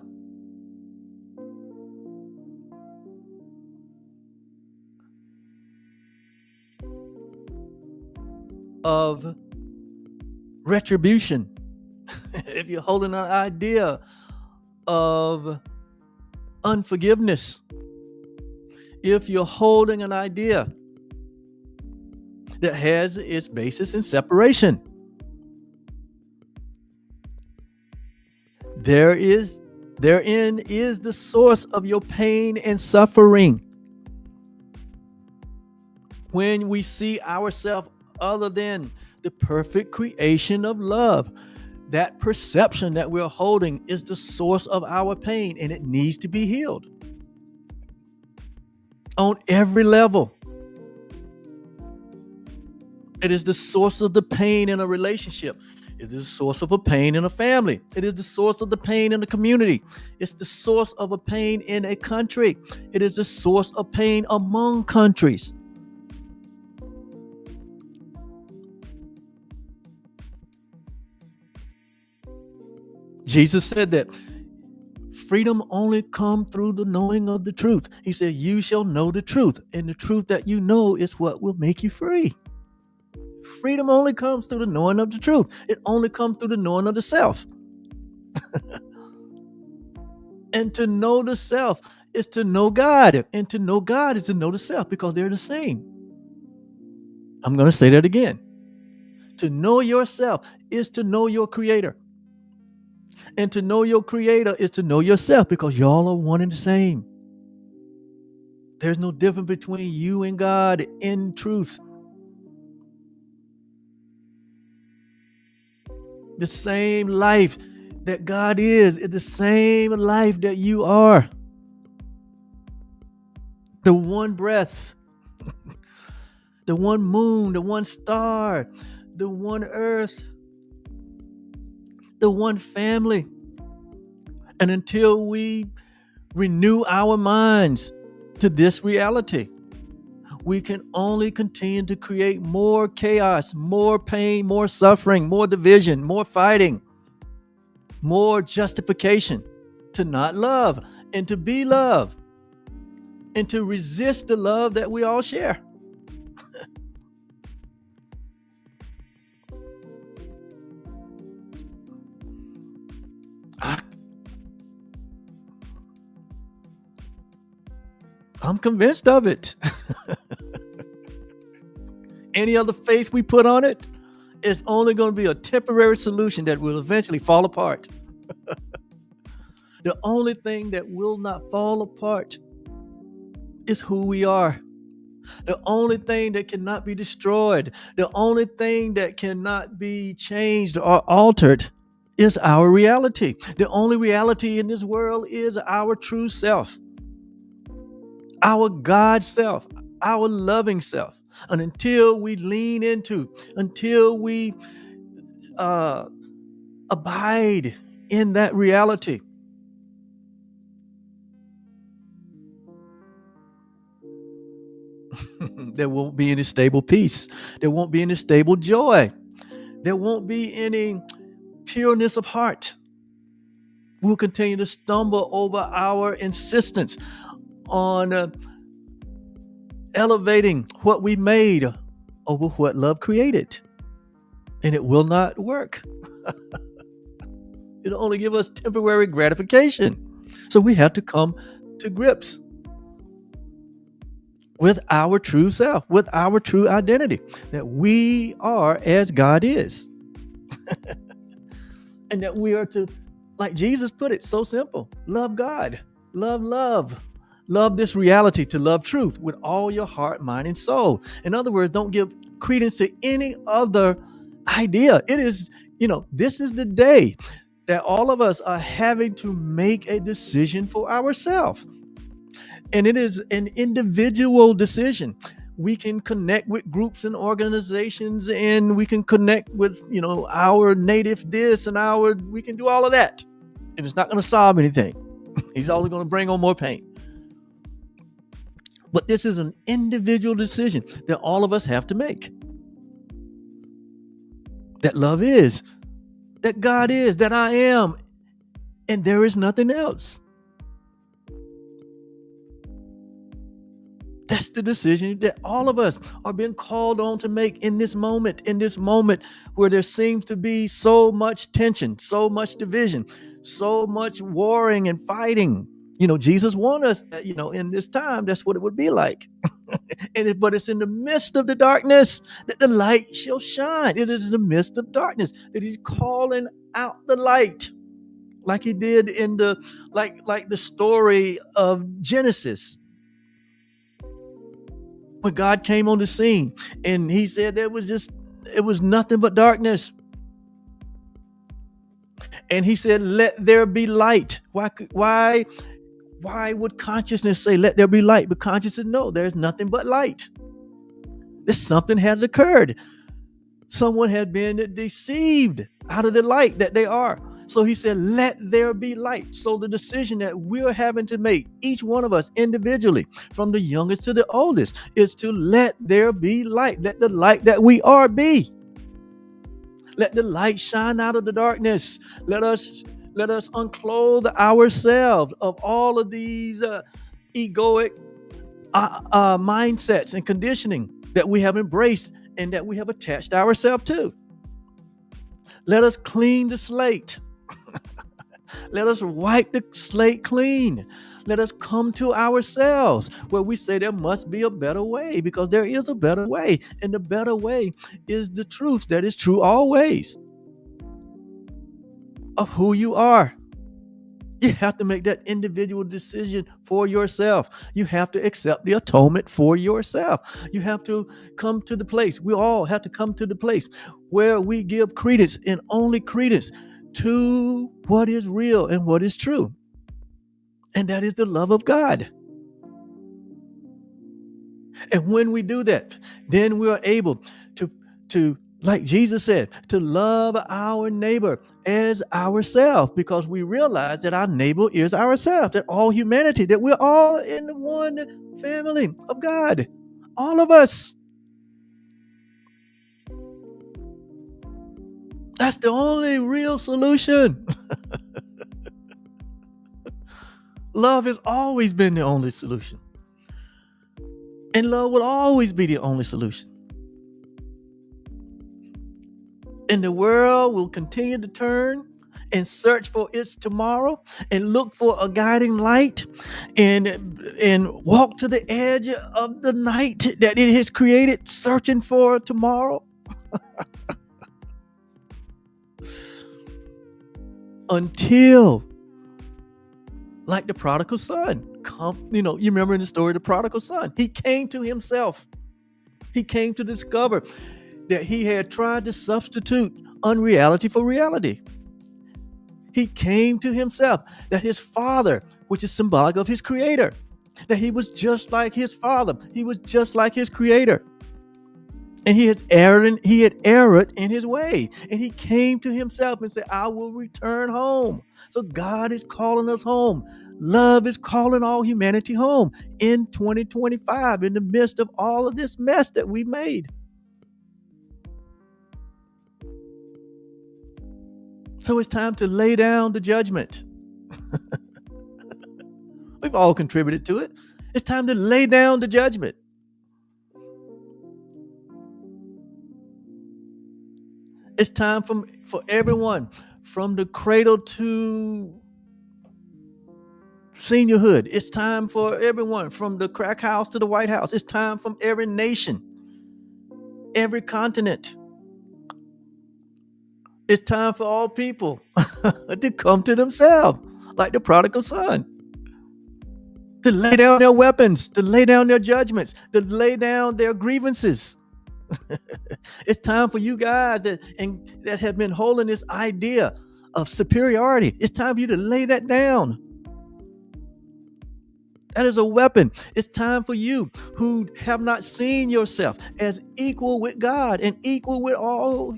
of retribution, if you're holding an idea of unforgiveness, if you're holding an idea that has its basis in separation, therein is the source of your pain and suffering. When we see ourselves other than the perfect creation of love, that perception that we're holding is the source of our pain, and it needs to be healed on every level. It is the source of the pain in a relationship. It is the source of a pain in a family. It is the source of the pain in a community. It's the source of a pain in a country. It is the source of pain among countries. Jesus said that freedom only comes through the knowing of the truth. He said, you shall know the truth, and the truth that you know is what will make you free. Freedom only comes through the knowing of the truth. It only comes through the knowing of the self. And to know the self is to know God. And to know God is to know the self, because they're the same. I'm going to say that again. To know yourself is to know your creator. And to know your creator is to know yourself, because y'all are one and the same. There's no difference between you and God in truth. The same life that God is the same life that you are. The one breath, the one moon, the one star, the one earth, the one family. And until we renew our minds to this reality, we can only continue to create more chaos, more pain, more suffering, more division, more fighting, more justification to not love and to be loved and to resist the love that we all share. I'm convinced of it. Any other face we put on it, it's only going to be a temporary solution that will eventually fall apart. The only thing that will not fall apart is who we are. The only thing that cannot be destroyed, the only thing that cannot be changed or altered is our reality. The only reality in this world is our true self, our God self, our loving self. And until we lean into, until we abide in that reality, there won't be any stable peace. There won't be any stable joy. There won't be any pureness of heart. We'll continue to stumble over our insistence on elevating what we made over what love created. And it will not work. It'll only give us temporary gratification. So we have to come to grips with our true self, with our true identity, that we are as God is, and that we are to, like Jesus put it so simple, love God, love this reality, to love truth with all your heart, mind, and soul. In other words, don't give credence to any other idea. It is, this is the day that all of us are having to make a decision for ourselves. And it is an individual decision. We can connect with groups and organizations, and we can connect with, our native this and we can do all of that. And it's not going to solve anything. He's only going to bring on more pain. But this is an individual decision that all of us have to make. That love is, that God is, that I am, and there is nothing else. That's the decision that all of us are being called on to make in this moment where there seems to be so much tension, so much division, so much warring and fighting. Jesus warned us that, in this time, that's what it would be like. But it's in the midst of the darkness that the light shall shine. It is in the midst of darkness that he's calling out the light, like he did in like the story of Genesis, when God came on the scene and he said it was nothing but darkness. And he said, let there be light. Why would consciousness say, let there be light? But consciousness, no, there's nothing but light. Something has occurred. Someone had been deceived out of the light that they are. So he said, let there be light. So the decision that we're having to make, each one of us individually, from the youngest to the oldest, is to let there be light. Let the light that we are be. Let the light shine out of the darkness. Let us unclothe ourselves of all of these egoic mindsets and conditioning that we have embraced and that we have attached ourselves to. Let us clean the slate. Let us wipe the slate clean. Let us come to ourselves where we say there must be a better way, because there is a better way. And the better way is the truth that is true always of who you are. You have to make that individual decision for yourself. You have to accept the atonement for yourself. You have to come to the place. We all have to come to the place where we give credence, and only credence, to what is real and what is true. And that is the love of God. And when we do that, then we are able to, like Jesus said, to love our neighbor as ourselves, because we realize that our neighbor is ourselves, that all humanity, that we're all in the one family of God, all of us. That's the only real solution. Love has always been the only solution. And love will always be the only solution. And the world will continue to turn and search for its tomorrow and look for a guiding light and walk to the edge of the night that it has created, searching for tomorrow. Until, like the prodigal son, you remember in the story of the prodigal son, he came to himself. He came to discover that he had tried to substitute unreality for reality. He came to himself that his father, which is symbolic of his creator, that he was just like his father. He was just like his creator. And he had erred in his way. And he came to himself and said, I will return home. So God is calling us home. Love is calling all humanity home in 2025, in the midst of all of this mess that we made. So it's time to lay down the judgment. We've all contributed to it. It's time to lay down the judgment. It's time for everyone, from the cradle to Seniorhood. It's time for everyone, from the crack house to the White House. It's time from every nation, every continent. It's time for all people to come to themselves, like the prodigal son, to lay down their weapons, to lay down their judgments, to lay down their grievances. It's time for you guys that have been holding this idea of superiority. It's time for you to lay that down. That is a weapon. It's time for you who have not seen yourself as equal with God and equal with all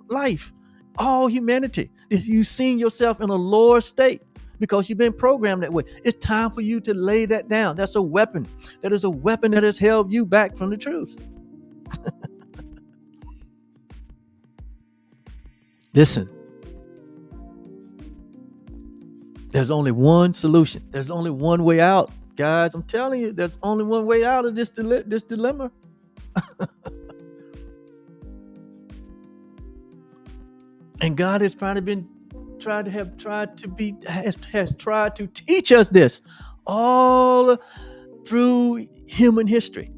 life, all humanity. If you've seen yourself in a lower state because you've been programmed that way, it's time for you to lay that down. That's a weapon. That is a weapon that has held you back from the truth. Listen, there's only one solution. There's only one way out, guys. I'm telling you, there's only one way out of this dilemma. And God has tried to teach us this all through human history.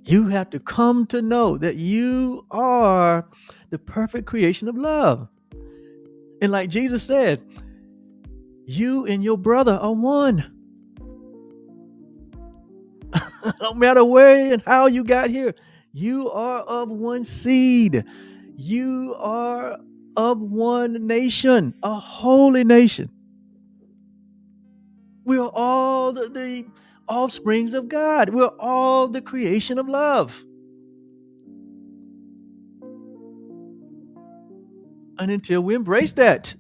You have to come to know that you are the perfect creation of love. And like Jesus said, you and your brother are one. No matter where and how you got here, you are of one seed. You are of one nation, a holy nation. We are all the offsprings of God. We're all the creation of love. And until we embrace that,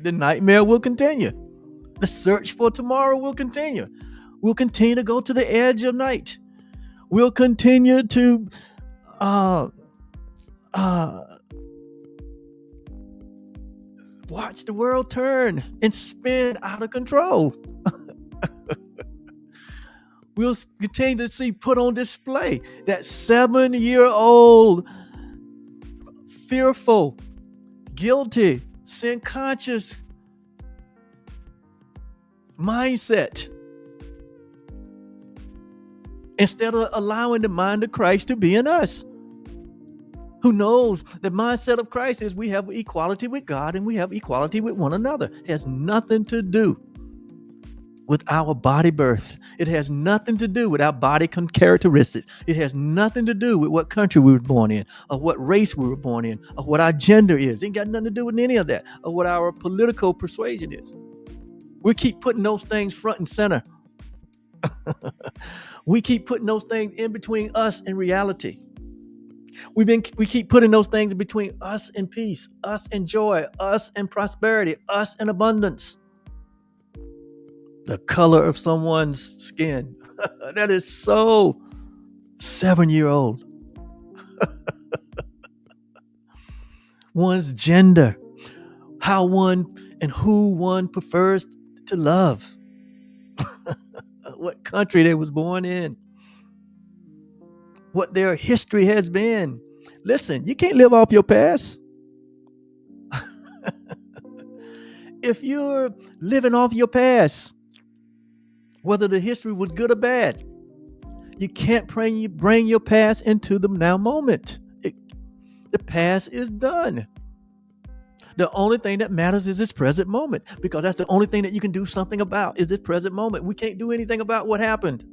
the nightmare will continue. The search for tomorrow will continue. We'll continue to go to the edge of night. We'll continue to watch the world turn and spin out of control. We'll continue to see put on display that 7-year-old fearful, guilty, sin-conscious mindset, instead of allowing the mind of Christ to be in us. Who knows? The mindset of Christ is we have equality with God and we have equality with one another. It has nothing to do with our body birth. It has nothing to do with our body characteristics. It has nothing to do with what country we were born in, or what race we were born in, or what our gender is. It ain't got nothing to do with any of that, or what our political persuasion is. We keep putting those things front and center. We keep putting those things in between us and reality. We keep putting those things in between us and peace, us and joy, us and prosperity, us and abundance. The color of someone's skin. That is so 7-year-old. One's gender, how one and who one prefers to love. What country they was born in. What their history has been. Listen, you can't live off your past. If you're living off your past, whether the history was good or bad, you can't bring your past into the now moment. The past is done. The only thing that matters is this present moment, because that's the only thing that you can do something about is this present moment. We can't do anything about what happened.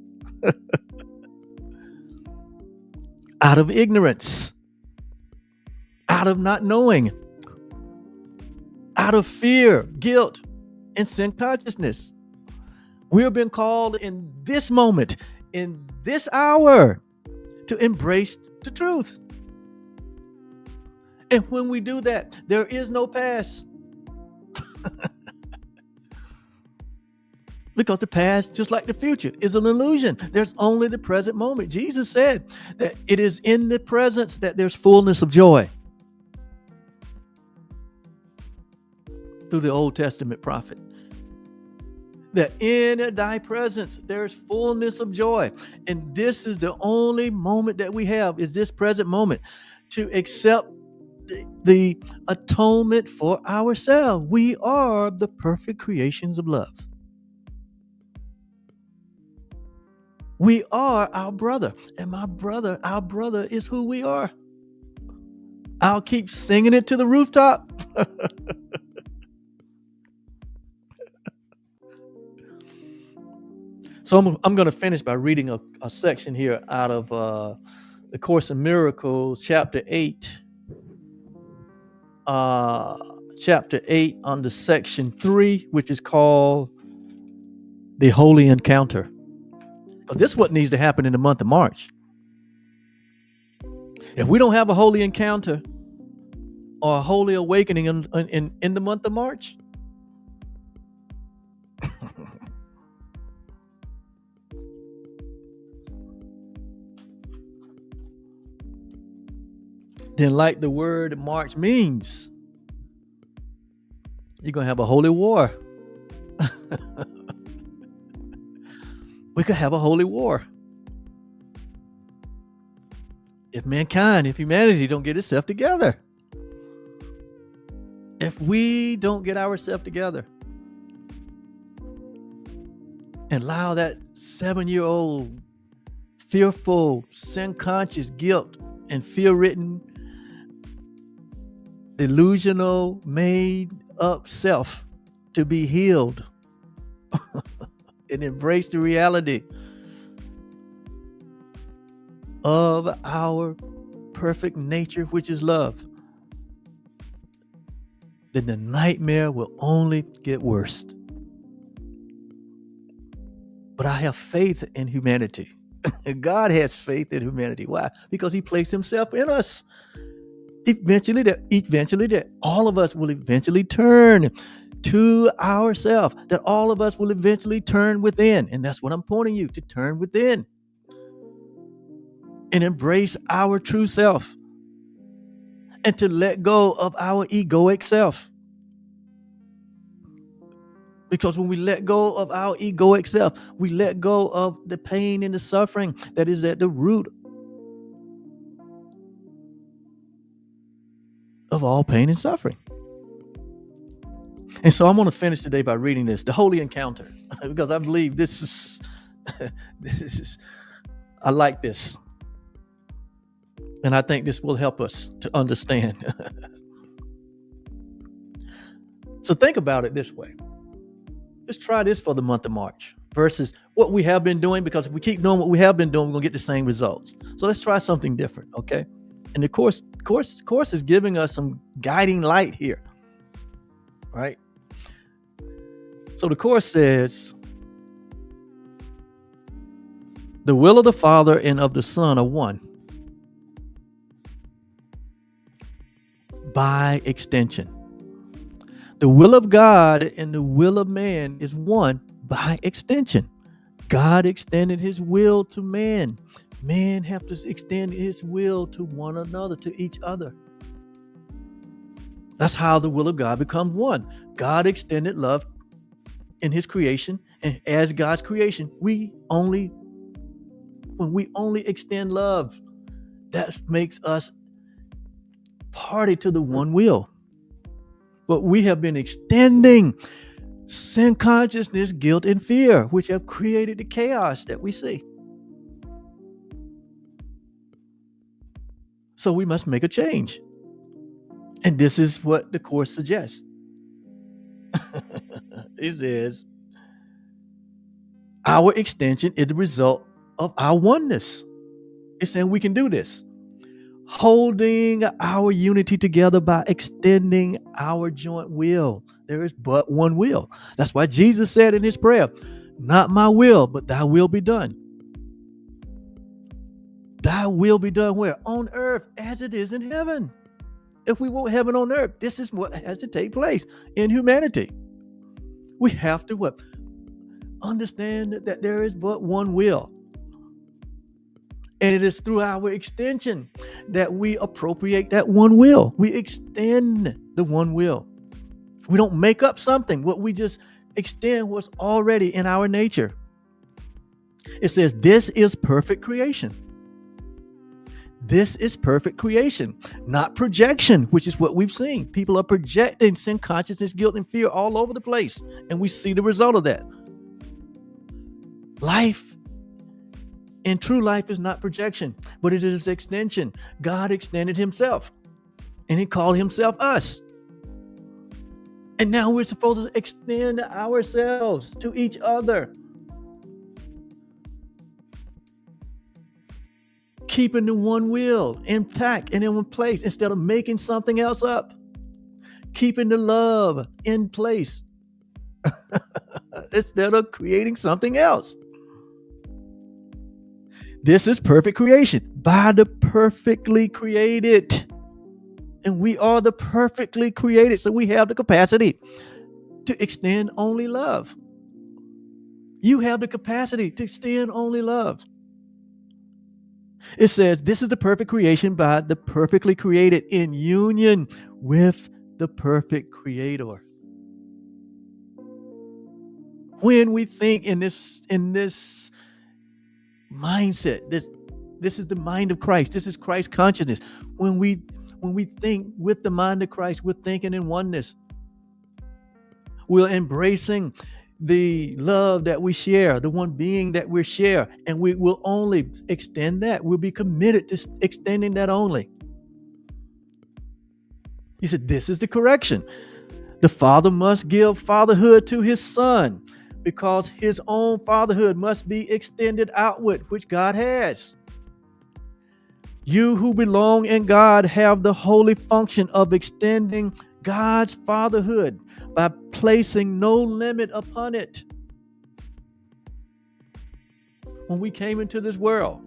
Out of ignorance, out of not knowing, out of fear, guilt, and sin consciousness. We have been called in this moment, in this hour, to embrace the truth. And when we do that, there is no past. Because the past, just like the future, is an illusion. There's only the present moment. Jesus said that it is in the presence that there's fullness of joy. Through the Old Testament prophet. That in thy presence there's fullness of joy. And this is the only moment that we have, is this present moment, to accept the atonement for ourselves. We are the perfect creations of love. We are our brother, and our brother is who we are. I'll keep singing it to the rooftop. So I'm going to finish by reading a section here out of the Course in Miracles, chapter 8. Chapter 8 under section 3, which is called the Holy Encounter. Because this is what needs to happen in the month of March. If we don't have a holy encounter or a holy awakening in the month of March, then like the word March means, you're going to have a holy war. We could have a holy war. If humanity don't get itself together. If we don't get ourselves together and allow that 7-year-old fearful, sin-conscious, guilt, and fear-ridden, delusional, made-up self to be healed and embrace the reality of our perfect nature, which is love, then the nightmare will only get worse. But I have faith in humanity. God has faith in humanity. Why? Because he placed himself in us. Eventually that all of us will eventually turn to ourselves, that all of us will eventually turn within. And that's what I'm pointing you to, turn within and embrace our true self and to let go of our egoic self. Because when we let go of our egoic self, we let go of the pain and the suffering that is at the root of all pain and suffering. And so I'm going to finish today by reading this, the Holy Encounter, because I believe this is, I like this. And I think this will help us to understand. So think about it this way. Let's try this for the month of March versus what we have been doing, because if we keep doing what we have been doing, we're going to get the same results. So let's try something different, okay? And the course is giving us some guiding light here, right? So the course says, the will of the Father and of the Son are one. By extension, the will of God and the will of man is one by extension. God extended his will to man. Man have to extend his will to one another, to each other. That's how the will of God becomes one. God extended love in his creation, and as God's creation, when we only extend love, that makes us party to the one will. But we have been extending sin consciousness, guilt, and fear, which have created the chaos that we see. So we must make a change. And this is what the Course suggests. It says, our extension is the result of our oneness. It's saying we can do this. Holding our unity together by extending our joint will. There is but one will. That's why Jesus said in his prayer, not my will, but thy will be done. Thy will be done where? On earth as it is in heaven. If we want heaven on earth, this is what has to take place in humanity. We have to what? Understand that there is but one will. And it is through our extension that we appropriate that one will. We extend the one will. We don't make up something. What we just extend what's already in our nature. It says, this is perfect creation. This is perfect creation, not projection, which is what we've seen. People are projecting sin consciousness, guilt, and fear all over the place, and we see the result of that. Life and true life is not projection, but it is extension. God extended himself, and he called himself us. And now we're supposed to extend ourselves to each other, keeping the one will intact and in one place instead of making something else up, keeping the love in place instead of creating something else. This is perfect creation by the perfectly created. And we are the perfectly created. So we have the capacity to extend only love. You have the capacity to extend only love. It says, this is the perfect creation by the perfectly created in union with the perfect creator. When we think in this mindset, this is the mind of Christ. This is Christ consciousness. When we think with the mind of Christ, we're thinking in oneness. We're embracing the love that we share, the one being that we share, and we will only extend that. We'll be committed to extending that only. He said, this is the correction. The father must give fatherhood to his son because his own fatherhood must be extended outward, which God has. You who belong in God have the holy function of extending God's fatherhood by placing no limit upon it. When we came into this world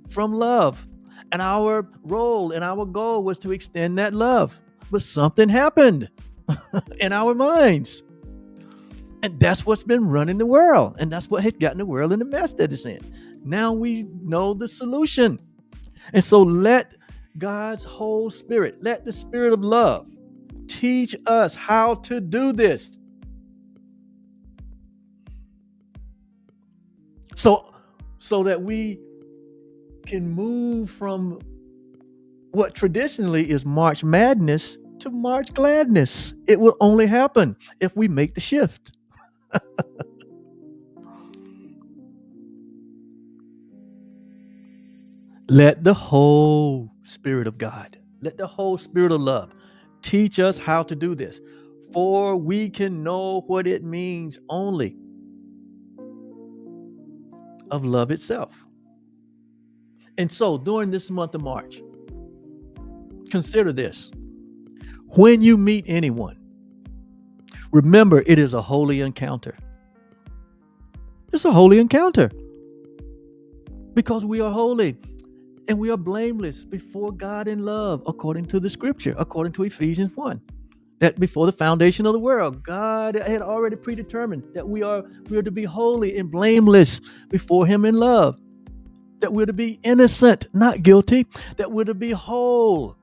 from love, and our role and our goal was to extend that love. But something happened in our minds. And that's what's been running the world. And that's what has gotten the world in the mess that it's in. Now we know the solution. And so let God's whole spirit, let the spirit of love teach us how to do this. So that we can move from what traditionally is March Madness to March Gladness. It will only happen if we make the shift. Let the whole Spirit of God, let the whole Spirit of love teach us how to do this, for we can know what it means only of love itself. And so during this month of March, consider this. When you meet anyone, remember it is a holy encounter. It's a holy encounter because we are holy. And we are blameless before God in love, according to the scripture, according to Ephesians 1. That before the foundation of the world, God had already predetermined that we are to be holy and blameless before him in love. That we're to be innocent, not guilty. That we're to be whole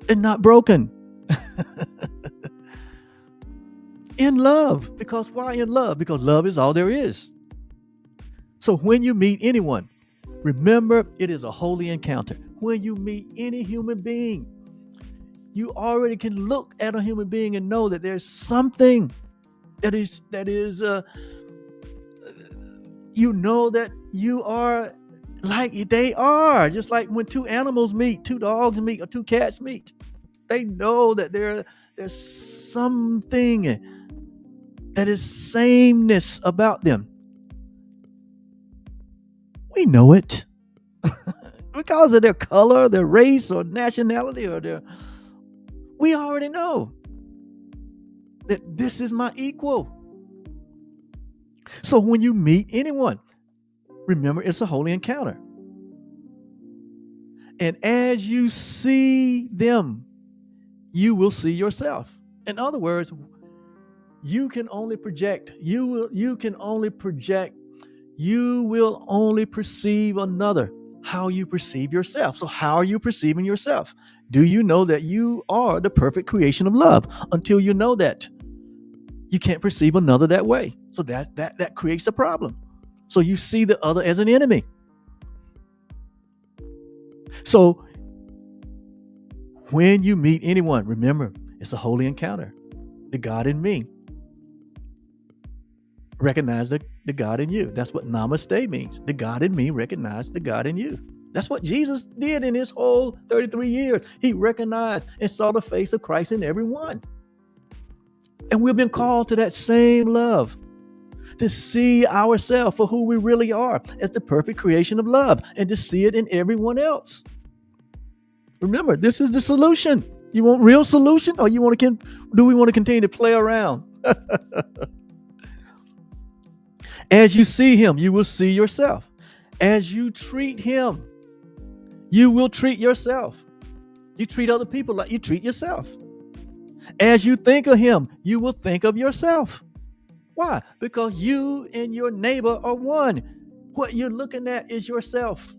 and not broken. In love. Because why in love? Because love is all there is. So when you meet anyone, remember, it is a holy encounter. When you meet any human being, you already can look at a human being and know that there's something that is you know that you are like they are. Just like when two animals meet, two dogs meet, or two cats meet. They know that there's something that is sameness about them. We know it because of their color, their race, or nationality, we already know that this is my equal. So when you meet anyone, remember it's a holy encounter. And as you see them, you will see yourself. In other words, you can only project. You can only project. You will only perceive another how you perceive yourself. So how are you perceiving yourself? Do you know that you are the perfect creation of love? Until you know that, you can't perceive another that way. So that creates a problem. So you see the other as an enemy. So when you meet anyone, remember, it's a holy encounter. The God in me. Recognize the God in you. That's what namaste means. The God in me, recognize the God in you. That's what Jesus did in his whole 33 years. He recognized and saw the face of Christ in everyone. And we've been called to that same love, to see ourselves for who we really are as the perfect creation of love, and to see it in everyone else. Remember, this is the solution. You want real solution, or do we want to continue to play around? As you see him, you will see yourself. As you treat him, you will treat yourself. You treat other people like you treat yourself. As you think of him, you will think of yourself. Why? Because you and your neighbor are one. What you're looking at is yourself.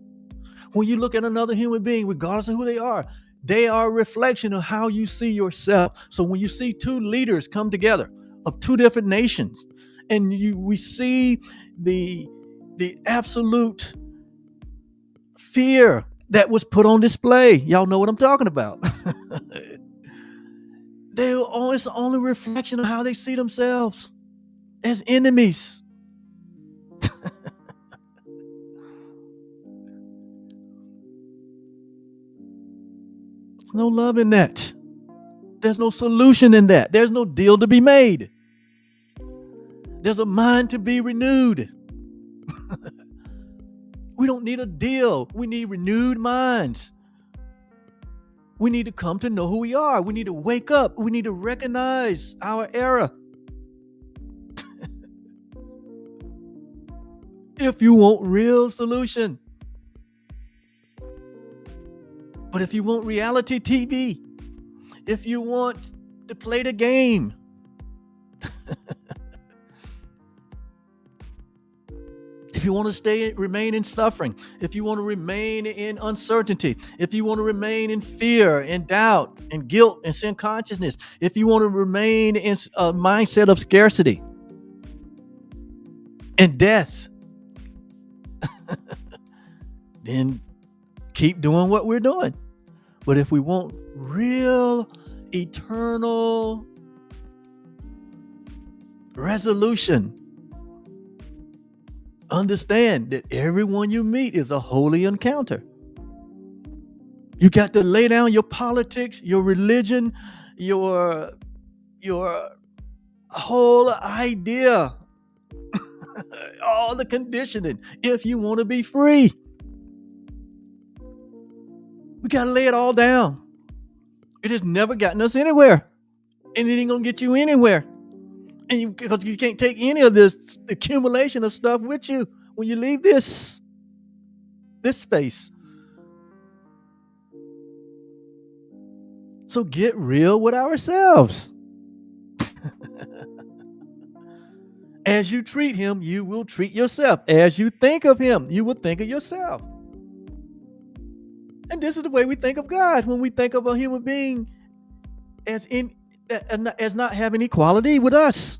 When you look at another human being, regardless of who they are a reflection of how you see yourself. So when you see two leaders come together of two different nations, and we see the absolute fear that was put on display. Y'all know what I'm talking about. It's the only reflection of how they see themselves, as enemies. There's no love in that. There's no solution in that. There's no deal to be made. There's a mind to be renewed. We don't need a deal. We need renewed minds. We need to come to know who we are. We need to wake up. We need to recognize our error. If you want real solution. But if you want reality TV, if you want to play the game, if you want to remain in suffering, if you want to remain in uncertainty, if you want to remain in fear and doubt and guilt and sin consciousness, if you want to remain in a mindset of scarcity and death, then keep doing what we're doing. But if we want real, eternal resolution, understand that everyone you meet is a holy encounter. You got to lay down your politics, your religion, your whole idea, all the conditioning, if you want to be free. We got to lay it all down. It has never gotten us anywhere, and it ain't gonna get you anywhere. And because you can't take any of this accumulation of stuff with you when you leave this space. So get real with ourselves. As you treat him, you will treat yourself. As you think of him, you will think of yourself. And this is the way we think of God when we think of a human being as not having equality with us.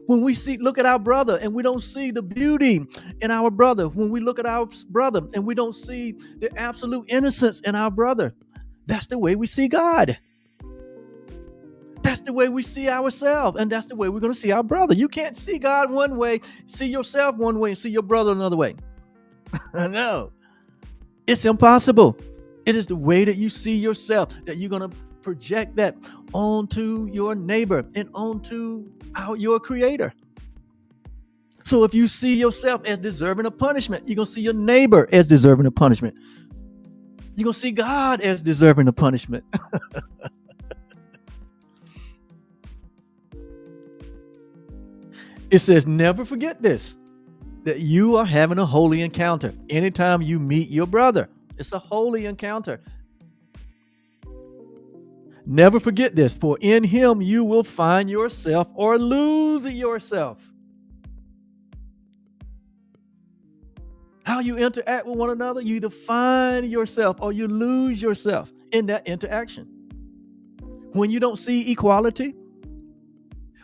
When we look at our brother and we don't see the beauty in our brother, when we look at our brother and we don't see the absolute innocence in our brother, that's the way we see God. That's the way we see ourselves, and that's the way we're going to see our brother. You can't see God one way, see yourself one way, and see your brother another way. No, it's impossible. It is the way that you see yourself that you're going to project that onto your neighbor and onto your creator. So if you see yourself as deserving of punishment, you're going to see your neighbor as deserving of punishment. You're going to see God as deserving of punishment. It says, never forget this, that you are having a holy encounter. Anytime you meet your brother, it's a holy encounter. Never forget this, for in him you will find yourself or lose yourself. How you interact with one another, you either find yourself or you lose yourself in that interaction. When you don't see equality,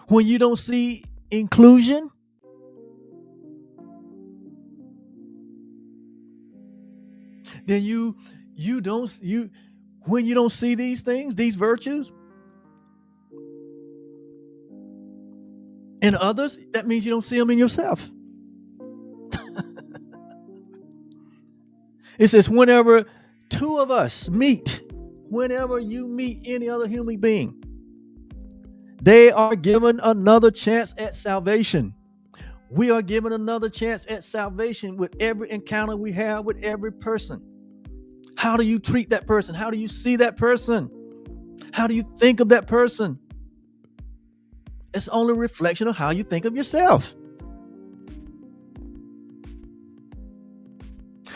when you don't see inclusion, then you when you don't see these things, these virtues in others, that means you don't see them in yourself. It says, whenever two of us meet, whenever you meet any other human being, they are given another chance at salvation. We are given another chance at salvation with every encounter we have with every person. How do you treat that person? How do you see that person? How do you think of that person? It's only a reflection of how you think of yourself.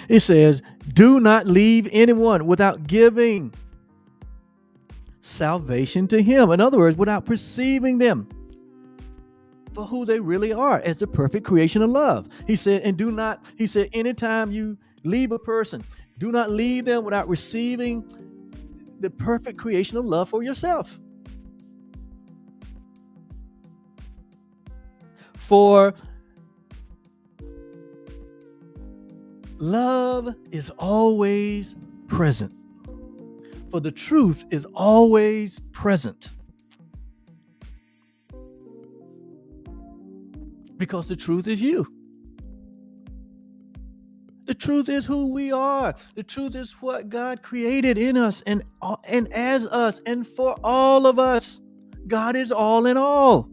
It says, do not leave anyone without giving salvation to him. In other words, without perceiving them for who they really are as the perfect creation of love. He said, anytime you leave a person, do not leave them without receiving the perfect creation of love for yourself. For love is always present. For the truth is always present. Because the truth is you. The truth is who we are. The truth is what God created in us and as us and for all of us. God is all in all.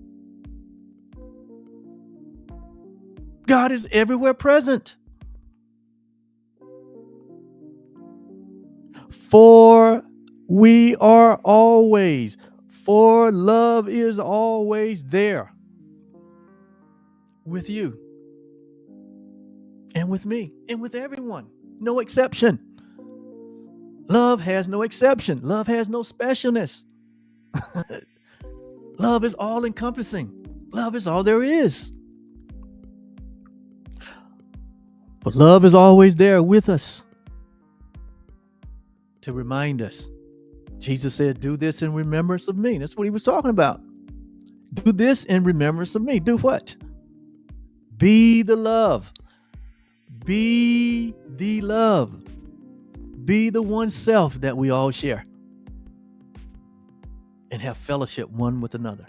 God is everywhere present. For we are always, for love is always there with you and with me and with everyone. No exception. Love has no exception. Love has no specialness. Love is all encompassing. Love is all there is. But love is always there with us to remind us. Jesus said, do this in remembrance of me. That's what he was talking about. Do this in remembrance of me. Do what? Be the love. Be the love. Be the one self that we all share and have fellowship one with another.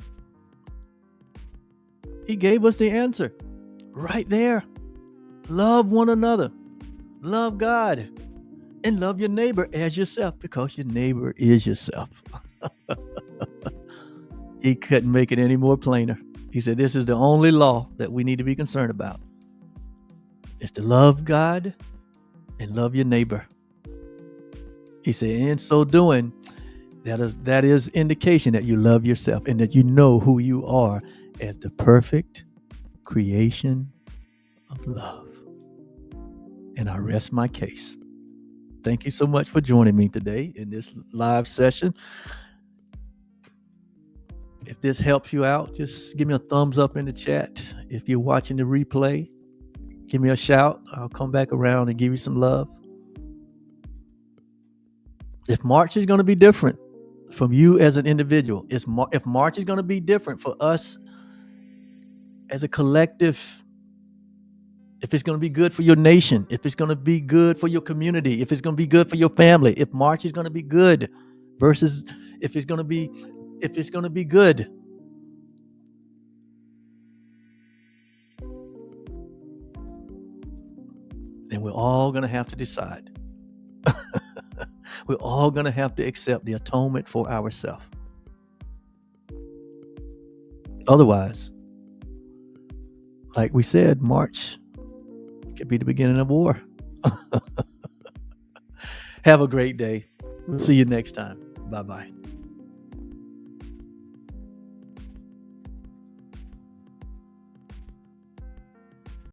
He gave us the answer right there. Love one another. Love God. And love your neighbor as yourself, because your neighbor is yourself. He couldn't make it any more plainer. He said, this is the only law that we need to be concerned about. It's to love God and love your neighbor. He said, in so doing, that is indication that you love yourself and that you know who you are as the perfect creation of love. And I rest my case. Thank you so much for joining me today in this live session. If this helps you out, just give me a thumbs up in the chat. If you're watching the replay, give me a shout. I'll come back around and give you some love. If March is going to be different from you as an individual, if March is going to be different for us as a collective, if it's going to be good for your nation, if it's going to be good for your community, if it's going to be good for your family, if March is going to be good versus if it's going to be good. Then we're all going to have to decide. We're all going to have to accept the atonement for ourselves. Otherwise, like we said, March could be the beginning of war. Have a great day. We'll see you next time. Bye-bye.